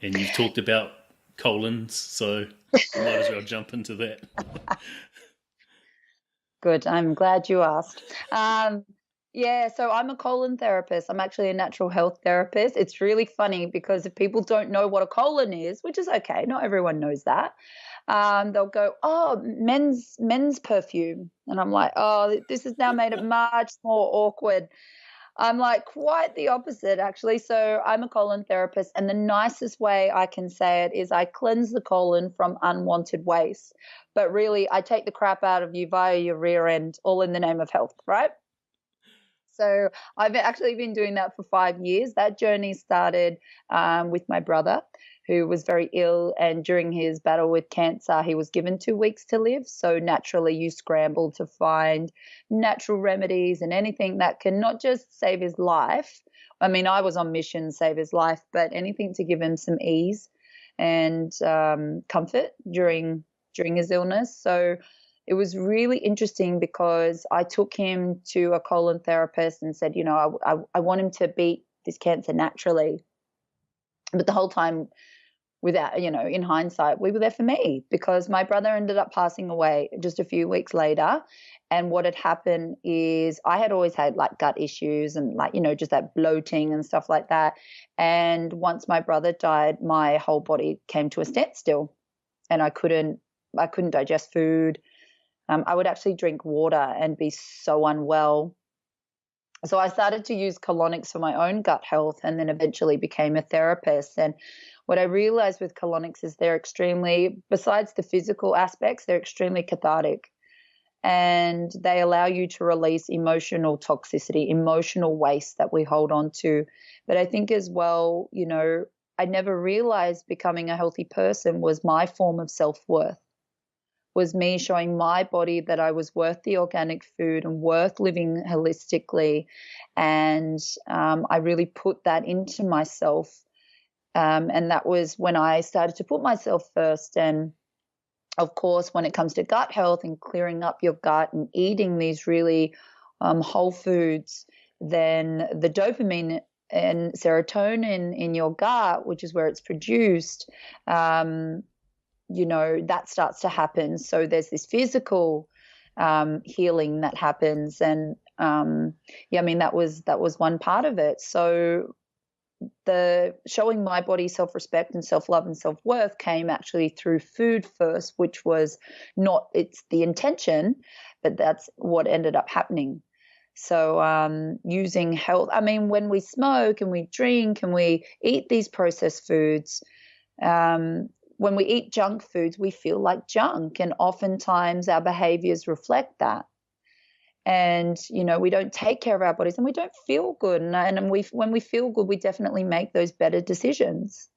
And you've talked about colons, so you might as well jump into that. Good. I'm glad you asked. Yeah, so I'm a colon therapist. I'm actually a natural health therapist. It's really funny because if people don't know what a colon is, which is okay, not everyone knows that, they'll go, oh, men's perfume. And I'm like, oh, this has now made it much more awkward. I'm like quite the opposite, actually. So I'm a colon therapist, and the nicest way I can say it is I cleanse the colon from unwanted waste. But really, I take the crap out of you via your rear end, all in the name of health, right? So I've actually been doing that for 5 years. That journey started with my brother, who was very ill, and during his battle with cancer, he was given 2 weeks to live. So naturally, you scramble to find natural remedies and anything that can not just save his life. I mean, I was on mission save his life, but anything to give him some ease and comfort during his illness. So it was really interesting because I took him to a colon therapist and said, I want him to beat this cancer naturally. But the whole time, without, in hindsight, we were there for me because my brother ended up passing away just a few weeks later. And what had happened is I had always had like gut issues and like, just that bloating and stuff like that. And once my brother died, my whole body came to a standstill and I couldn't digest food. I would actually drink water and be so unwell. So I started to use colonics for my own gut health and then eventually became a therapist. And what I realized with colonics is they're extremely, besides the physical aspects, they're extremely cathartic. And they allow you to release emotional toxicity, emotional waste that we hold on to. But I think as well, I never realized becoming a healthy person was my form of self-worth. Was me showing my body that I was worth the organic food and worth living holistically. And I really put that into myself. And that was when I started to put myself first. And of course, when it comes to gut health and clearing up your gut and eating these really whole foods, then the dopamine and serotonin in your gut, which is where it's produced, that starts to happen. So there's this physical healing that happens. And that was one part of it. So the showing my body self-respect and self-love and self-worth came actually through food first, which was it's the intention, but that's what ended up happening. So using health, when we smoke and we drink and we eat these processed foods, when we eat junk foods, we feel like junk, and oftentimes our behaviors reflect that. And, we don't take care of our bodies and we don't feel good. And when we feel good, we definitely make those better decisions.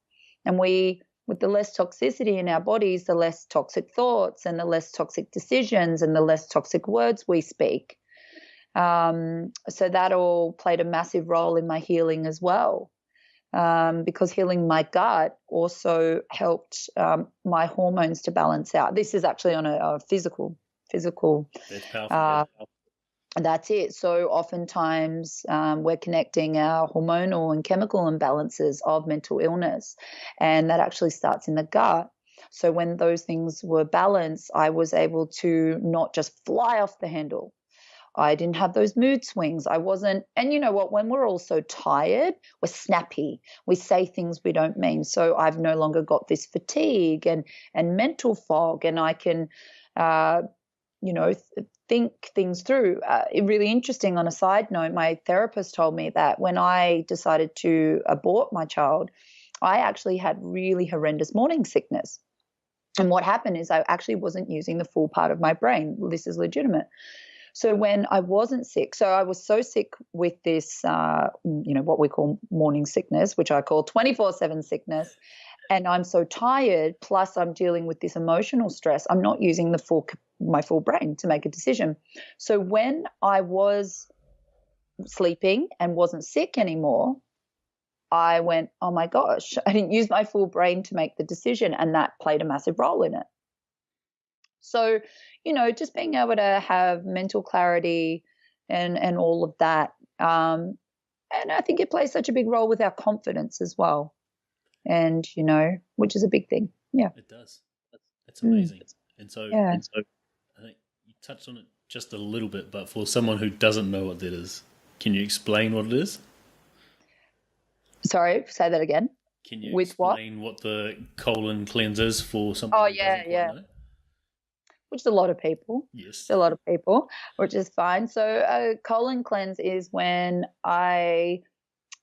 And with the less toxicity in our bodies, the less toxic thoughts and the less toxic decisions and the less toxic words we speak. So that all played a massive role in my healing as well. Because healing my gut also helped my hormones to balance out. This is actually on a physical. That's powerful. That's it. So oftentimes we're connecting our hormonal and chemical imbalances of mental illness, and that actually starts in the gut. So when those things were balanced, I was able to not just fly off the handle. I didn't have those mood swings. I wasn't, and you know what, when we're all so tired, we're snappy. We say things we don't mean. So I've no longer got this fatigue and mental fog, and I can, think things through. Really interesting on a side note, my therapist told me that when I decided to abort my child, I actually had really horrendous morning sickness. And what happened is I actually wasn't using the full part of my brain. This is legitimate. So when I wasn't sick, so I was so sick with this, what we call morning sickness, which I call 24/7 sickness, and I'm so tired, plus I'm dealing with this emotional stress, I'm not using my full brain to make a decision. So when I was sleeping and wasn't sick anymore, I went, oh my gosh, I didn't use my full brain to make the decision, and that played a massive role in it. So, just being able to have mental clarity and all of that. And I think it plays such a big role with our confidence as well. And, which is a big thing. Yeah. It does. That's amazing. And so Yeah. I think you touched on it just a little bit, but for someone who doesn't know what that is, can you explain what it is? Sorry, say that again. Can you With explain what the colon cleanse is for someone who doesn't quite know? Which is a lot of people. Yes. A lot of people, which is fine. So a colon cleanse is when I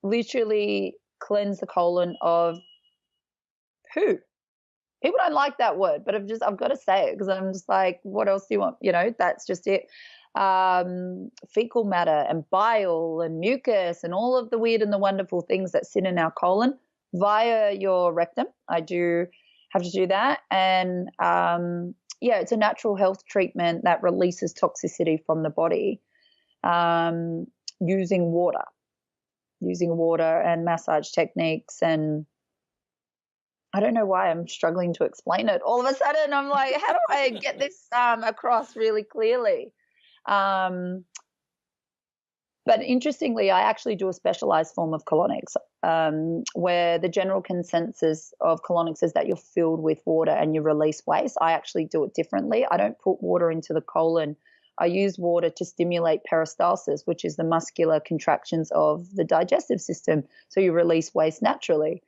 literally cleanse the colon of poo. People don't like that word, but I've got to say it because I'm just like, what else do you want? That's just it. Fecal matter and bile and mucus and all of the weird and the wonderful things that sit in our colon via your rectum. I do have to do that. And it's a natural health treatment that releases toxicity from the body using water and massage techniques. And I don't know why I'm struggling to explain it. All of a sudden, I'm like, how do I get this across really clearly? But interestingly, I actually do a specialized form of colonics where the general consensus of colonics is that you're filled with water and you release waste. I actually do it differently. I don't put water into the colon. I use water to stimulate peristalsis, which is the muscular contractions of the digestive system. So you release waste naturally.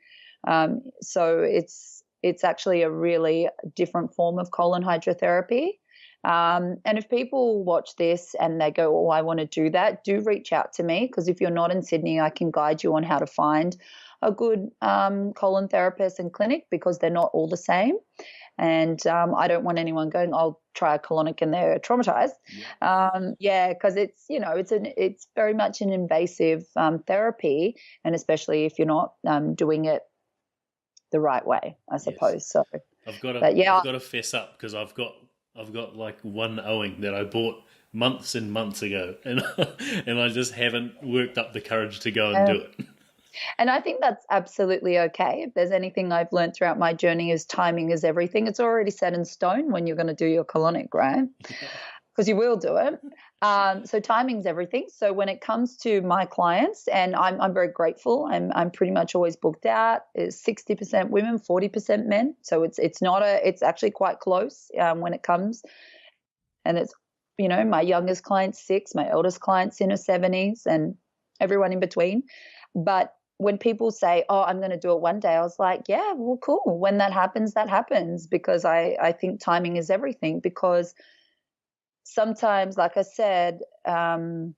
So it's actually a really different form of colon hydrotherapy. And if people watch this and they go, oh, I want to do that, do reach out to me, because if you're not in Sydney, I can guide you on how to find a good colon therapist and clinic, because they're not all the same. And I don't want anyone going, I'll try a colonic and they're traumatized. Because it's very much an invasive therapy, and especially if you're not doing it the right way, I suppose. Yes. So I've got to fess up, because I've got like one owing that I bought months and months ago, and I just haven't worked up the courage to go and do it. And I think that's absolutely okay. If there's anything I've learned throughout my journey, is timing is everything. It's already set in stone when you're going to do your colonic, right? Because you will do it. So timing's everything. So when it comes to my clients, and I'm very grateful, I'm pretty much always booked out. It's 60% women, 40% men. So it's actually quite close when it comes. And it's, my youngest client's 6, my eldest client's in her 70s, and everyone in between. But when people say, oh, I'm going to do it one day, I was like, yeah, well, cool. When that happens, because I think timing is everything. Because sometimes, like I said, it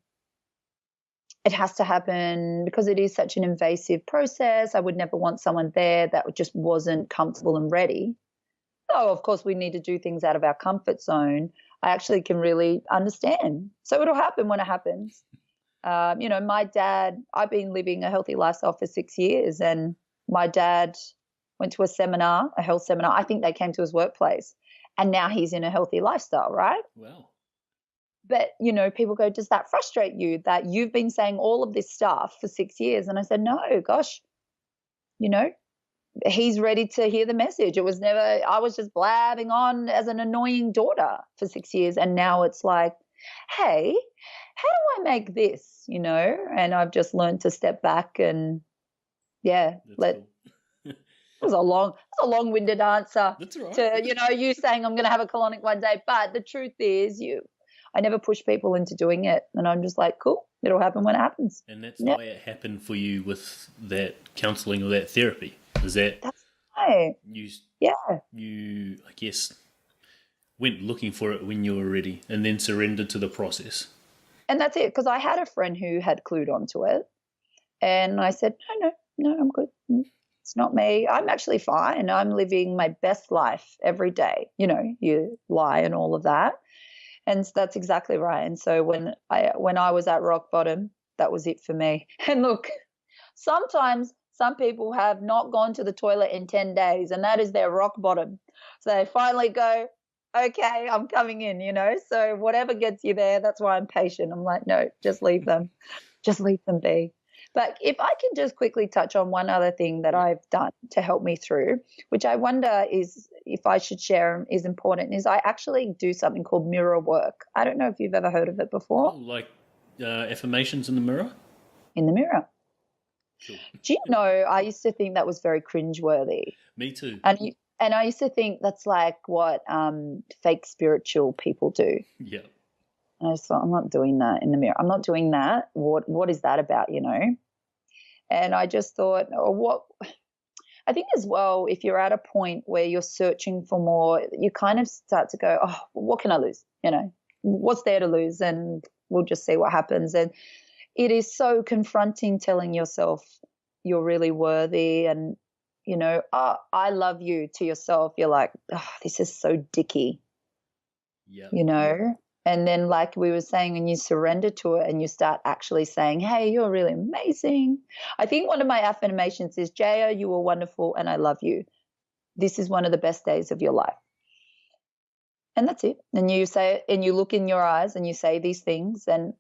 has to happen because it is such an invasive process. I would never want someone there that just wasn't comfortable and ready. So, of course, we need to do things out of our comfort zone. I actually can really understand. So it'll happen when it happens. My dad, I've been living a healthy lifestyle for 6 years, and my dad went to a health seminar. I think they came to his workplace, and now he's in a healthy lifestyle, right? Wow. But, people go, does that frustrate you that you've been saying all of this stuff for 6 years? And I said, no, gosh, he's ready to hear the message. It was never, I was just blabbing on as an annoying daughter for 6 years. And now it's like, hey, how do I make this, And I've just learned to step back and, cool. was a long-winded answer That's all right. to, you saying I'm going to have a colonic one day. But the truth is I never push people into doing it. And I'm just like, cool, it'll happen when it happens. And that's the way it happened for you with that counselling or that therapy. Is that That's right. you, Yeah. you, I guess, went looking for it when you were ready and then surrendered to the process? And that's it, because I had a friend who had clued onto it. And I said, no, I'm good. It's not me. I'm actually fine. I'm living my best life every day. You lie and all of that. And that's exactly right. And so when I was at rock bottom, that was it for me. And look, sometimes some people have not gone to the toilet in 10 days, and that is their rock bottom. So they finally go, okay, I'm coming in, So whatever gets you there, that's why I'm patient. I'm like, no, just leave them. Just leave them be. But if I can just quickly touch on one other thing that I've done to help me through, which I wonder is if I should share is important, is I actually do something called mirror work. I don't know if you've ever heard of it before. Oh, like affirmations in the mirror? In the mirror. Sure. Do you know, I used to think that was very cringeworthy. Me too. And I used to think that's like what fake spiritual people do. Yeah. And I just thought, I'm not doing that in the mirror. I'm not doing that. What is that about, And I just thought, I think as well, if you're at a point where you're searching for more, you kind of start to go, oh, what can I lose? What's there to lose? And we'll just see what happens. And it is so confronting telling yourself you're really worthy and, oh, I love you to yourself. You're like, oh, this is so dicky, And then like we were saying, when you surrender to it and you start actually saying, hey, you're really amazing. I think one of my affirmations is, Jaya, you are wonderful and I love you. This is one of the best days of your life. And that's it. And you say it and you look in your eyes and you say these things, and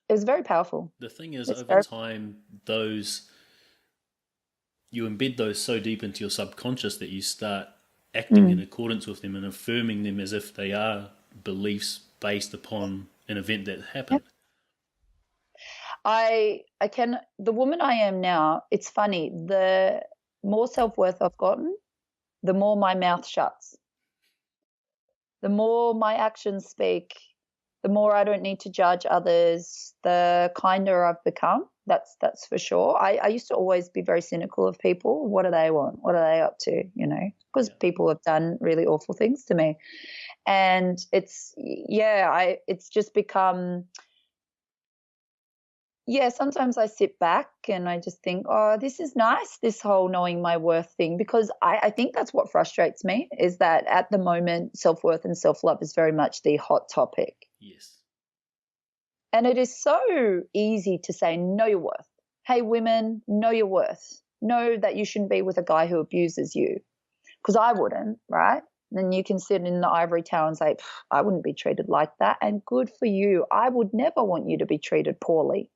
it was very powerful. The thing is, over time, you embed those so deep into your subconscious that you start acting in accordance with them and affirming them as if they are beliefs based upon an event that happened. The woman I am now, it's funny, the more self-worth I've gotten, the more my mouth shuts. The more my actions speak, the more I don't need to judge others, the kinder I've become. That's for sure. I used to always be very cynical of people. What do they want? What are they up to? Because people have done really awful things to me. And it's just become, sometimes I sit back and I just think, oh, this is nice, this whole knowing my worth thing, because I think that's what frustrates me, is that at the moment, self-worth and self-love is very much the hot topic. Yes. And it is so easy to say, know your worth. Hey, women, know your worth. Know that you shouldn't be with a guy who abuses you. Because I wouldn't, right? Then you can sit in the ivory tower and say, I wouldn't be treated like that. And good for you. I would never want you to be treated poorly.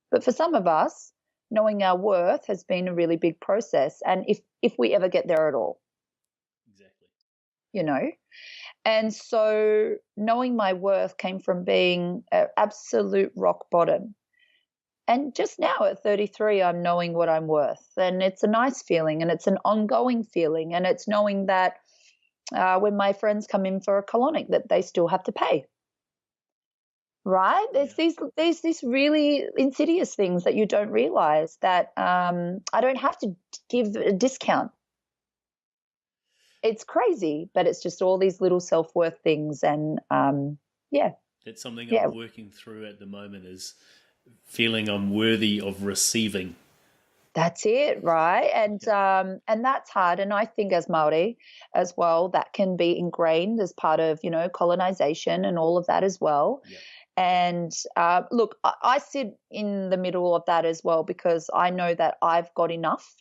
But for some of us, knowing our worth has been a really big process. And if we ever get there at all. Exactly. And so knowing my worth came from being an absolute rock bottom. And just now at 33, I'm knowing what I'm worth. And it's a nice feeling, and it's an ongoing feeling. And it's knowing that when my friends come in for a colonic, that they still have to pay. Right? There's these really insidious things that you don't realize, that I don't have to give a discount. It's crazy, but it's just all these little self-worth things. And that's something I'm working through at the moment, is feeling I'm worthy of receiving. That's it, right? And that's hard. And I think as Maori as well, that can be ingrained as part of, colonization and all of that as well. Yeah. And look, I sit in the middle of that as well, because I know that I've got enough.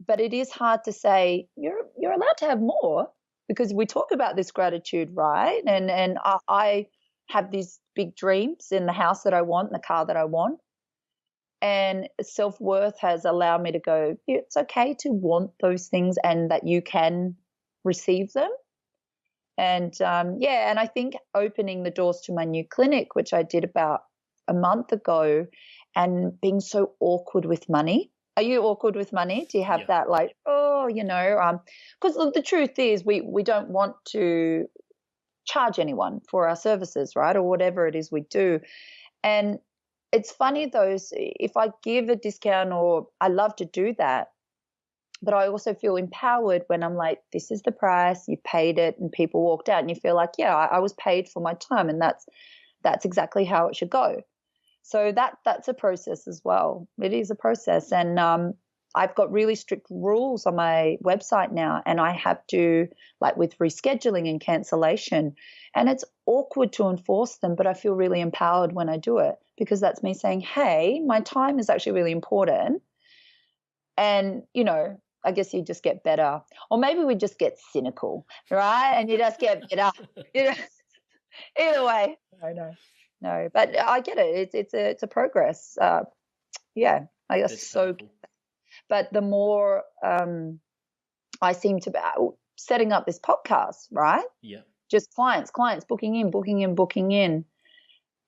But it is hard to say you're allowed to have more, because we talk about this gratitude, right? And I have these big dreams in the house that I want, the car that I want. And self-worth has allowed me to go, it's okay to want those things and that you can receive them. And, and I think opening the doors to my new clinic, which I did about a month ago, and being so awkward with money, Are you awkward with money? Do you have Yeah. that like, oh, because the truth is we don't want to charge anyone for our services, right? Or whatever it is we do. And it's funny though, if I give a discount, or I love to do that, but I also feel empowered when I'm like, this is the price, you paid it, and people walked out, and you feel like, yeah, I was paid for my time, and that's exactly how it should go. So that's a process as well. It is a process, and I've got really strict rules on my website now, and I have to, like with rescheduling and cancellation, and it's awkward to enforce them, but I feel really empowered when I do it, because that's me saying, hey, my time is actually really important. And, I guess you just get better. Or maybe we just get cynical, right? And you just get better. You know, either way. No. But I get it. It's a progress. Yeah, I guess That's so. powerful. But the more I seem to be setting up this podcast, right? Yeah. Just clients, booking in.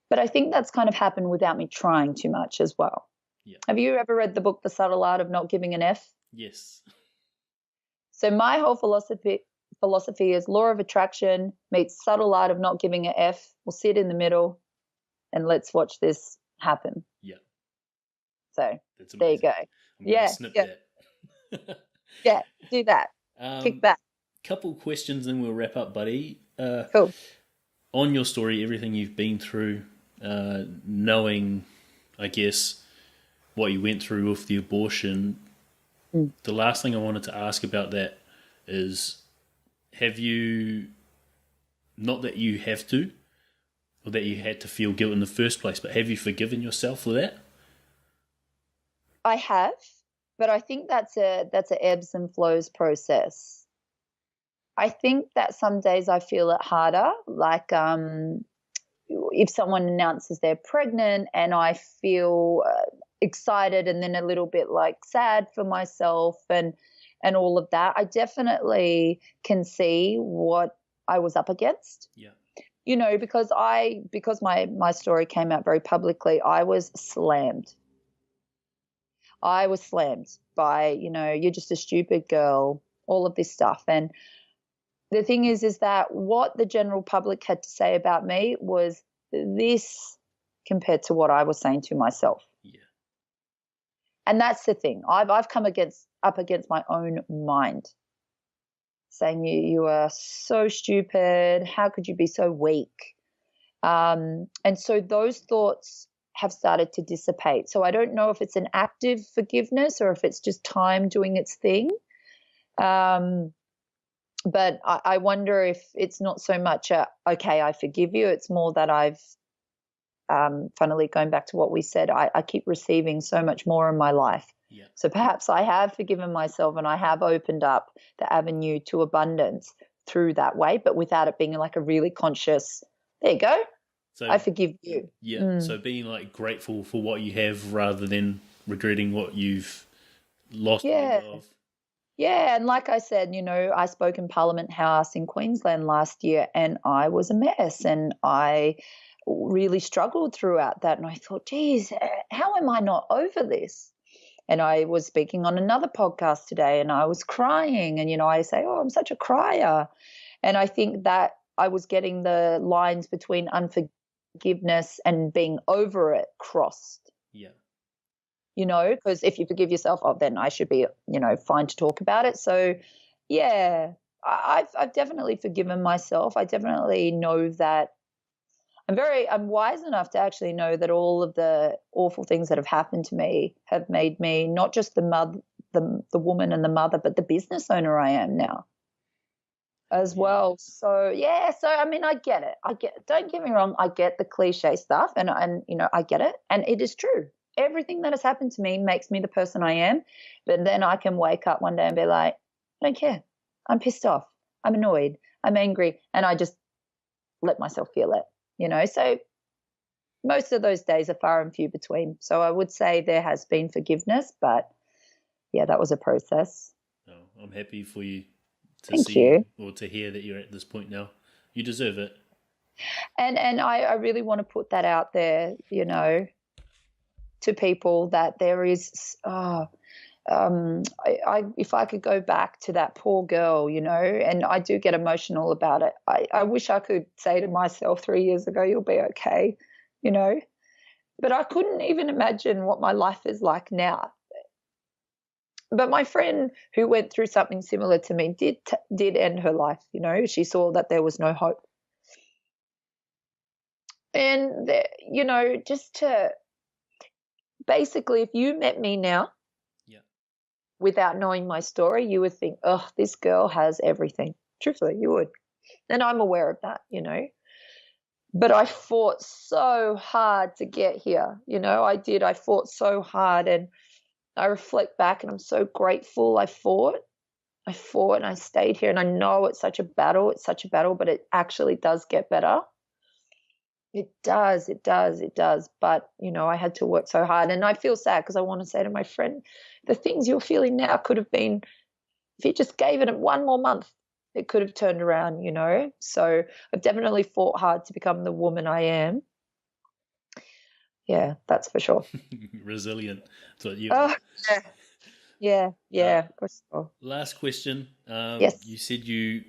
But I think that's kind of happened without me trying too much as well. Yeah. Have you ever read the book, The Subtle Art of Not Giving an F? Yes. So my whole philosophy is law of attraction meets subtle art of not giving an F. We'll sit in the middle and let's watch this happen. Yeah. So That's there you amazing. go. I'm going to snip that. Yeah, do that. Kick back. Couple questions, then we'll wrap up, buddy. Cool. On your story, everything you've been through, knowing, I guess, what you went through with the abortion, the last thing I wanted to ask about that is, have you, not that you have to, or that you had to feel guilt in the first place, but have you forgiven yourself for that? I have, but I think that's a ebbs and flows process. I think that some days I feel it harder, like if someone announces they're pregnant and I feel excited and then a little bit like sad for myself and all of that. I definitely can see what I was up against. Yeah. Because my story came out very publicly, I was slammed. I was slammed by, you're just a stupid girl, all of this stuff. And the thing is that what the general public had to say about me was this compared to what I was saying to myself. Yeah. And that's the thing. I've come up against my own mind, saying you are so stupid. How could you be so weak? And so those thoughts have started to dissipate. So I don't know if it's an active forgiveness or if it's just time doing its thing. But I wonder if it's not so much okay, I forgive you. It's more that I've, funnily going back to what we said, I keep receiving so much more in my life. Yeah. So perhaps I have forgiven myself and I have opened up the avenue to abundance through that way, but without it being like a really conscious, there you go, So I forgive you. Yeah. So being like grateful for what you have rather than regretting what you've lost. Yeah. Of. Yeah, and like I said, I spoke in Parliament House in Queensland last year and I was a mess and I really struggled throughout that. And I thought, geez, how am I not over this? And I was speaking on another podcast today and I was crying. And, I say, oh, I'm such a crier. And I think that I was getting the lines between unforgiveness and being over it crossed. Yeah. Because if you forgive yourself, then I should be, fine to talk about it. So, yeah, I've definitely forgiven myself. I definitely know that I'm wise enough to actually know that all of the awful things that have happened to me have made me not just the woman and the mother, but the business owner I am now as well. So, yeah, I mean, I get it. Don't get me wrong. I get the cliche stuff and I get it. And it is true. Everything that has happened to me makes me the person I am. But then I can wake up one day and be like, I don't care. I'm pissed off. I'm annoyed. I'm angry. And I just let myself feel it, So most of those days are far and few between. So I would say there has been forgiveness, but yeah, that was a process. Oh, I'm happy for you to Thank see you. or to hear that you're at this point now. You deserve it. And I really want to put that out there, to people that there is, if I could go back to that poor girl, you know, and I do get emotional about it. I wish I could say to myself 3 years ago, you'll be okay, you know, but I couldn't even imagine what my life is like now. But my friend who went through something similar to me did end her life, you know. She saw that there was no hope. And, you know, just to basically, if you met me now, Yeah. without knowing my story, you would think, oh, this girl has everything. Truthfully, you would. And I'm aware of that, you know. But I fought so hard to get here, you know, I did. I fought so hard, and I reflect back and I'm so grateful I fought and I stayed here, and I know it's such a battle, but it actually does get better. It does. But, you know, I had to work so hard, and I feel sad because I want to say to my friend, the things you're feeling now could have been, if you just gave it one more month, it could have turned around, you know. So I've definitely fought hard to become the woman I am. Yeah, that's for sure. Resilient. That's what you Oh, yeah, for sure. Last question. Yes. You said you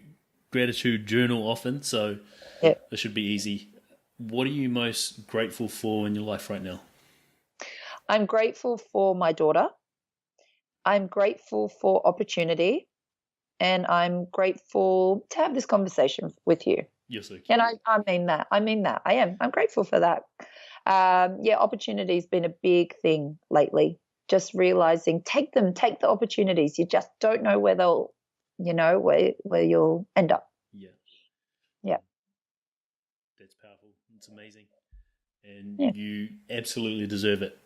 gratitude journal often, so Yeah. this should be easy. What are you most grateful for in your life right now? I'm grateful for my daughter. I'm grateful for opportunity, and I'm grateful to have this conversation with you. Yes, okay. And I mean that. I am. I'm grateful for that. Opportunity's been a big thing lately. Just realizing, take the opportunities. You just don't know where they'll, you know, where you'll end up. Yeah. Yeah. That's powerful. It's amazing. And Yeah. you absolutely deserve it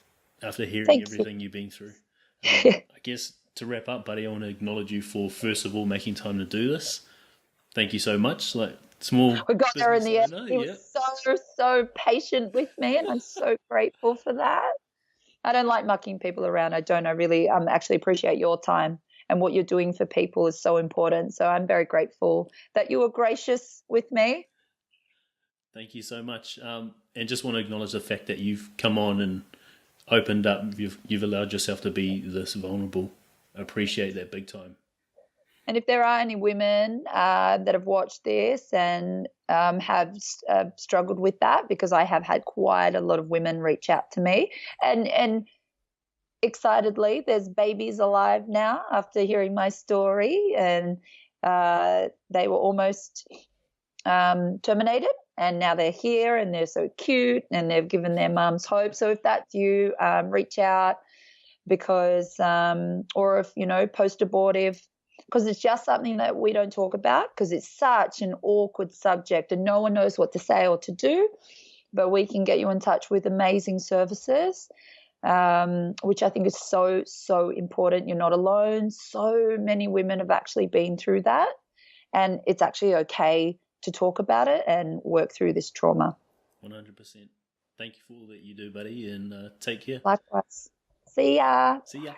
after hearing Thank everything you. you've been through. I guess to wrap up, buddy, I want to acknowledge you for, first of all, making time to do this. Thank you so much. Like, small We got there in business the end. owner, He was so patient with me, and I'm so grateful for that. I don't like mucking people around. I don't. I really actually appreciate your time, and what you're doing for people is so important. So I'm very grateful that you were gracious with me. Thank you so much. And just want to acknowledge the fact that you've come on and opened up. You've allowed yourself to be this vulnerable. I appreciate that big time. And if there are any women that have watched this and have struggled with that, because I have had quite a lot of women reach out to me, and excitedly, there's babies alive now after hearing my story, and they were almost terminated, and now they're here and they're so cute and they've given their mums hope. So if that's you, reach out, because or if, you know, post-abortive, because it's just something that we don't talk about because it's such an awkward subject and no one knows what to say or to do. But we can get you in touch with amazing services, which I think is so, so important. You're not alone. So many women have actually been through that, and it's actually okay to talk about it and work through this trauma. 100%. Thank you for all that you do, buddy, and take care. Likewise. See ya. See ya.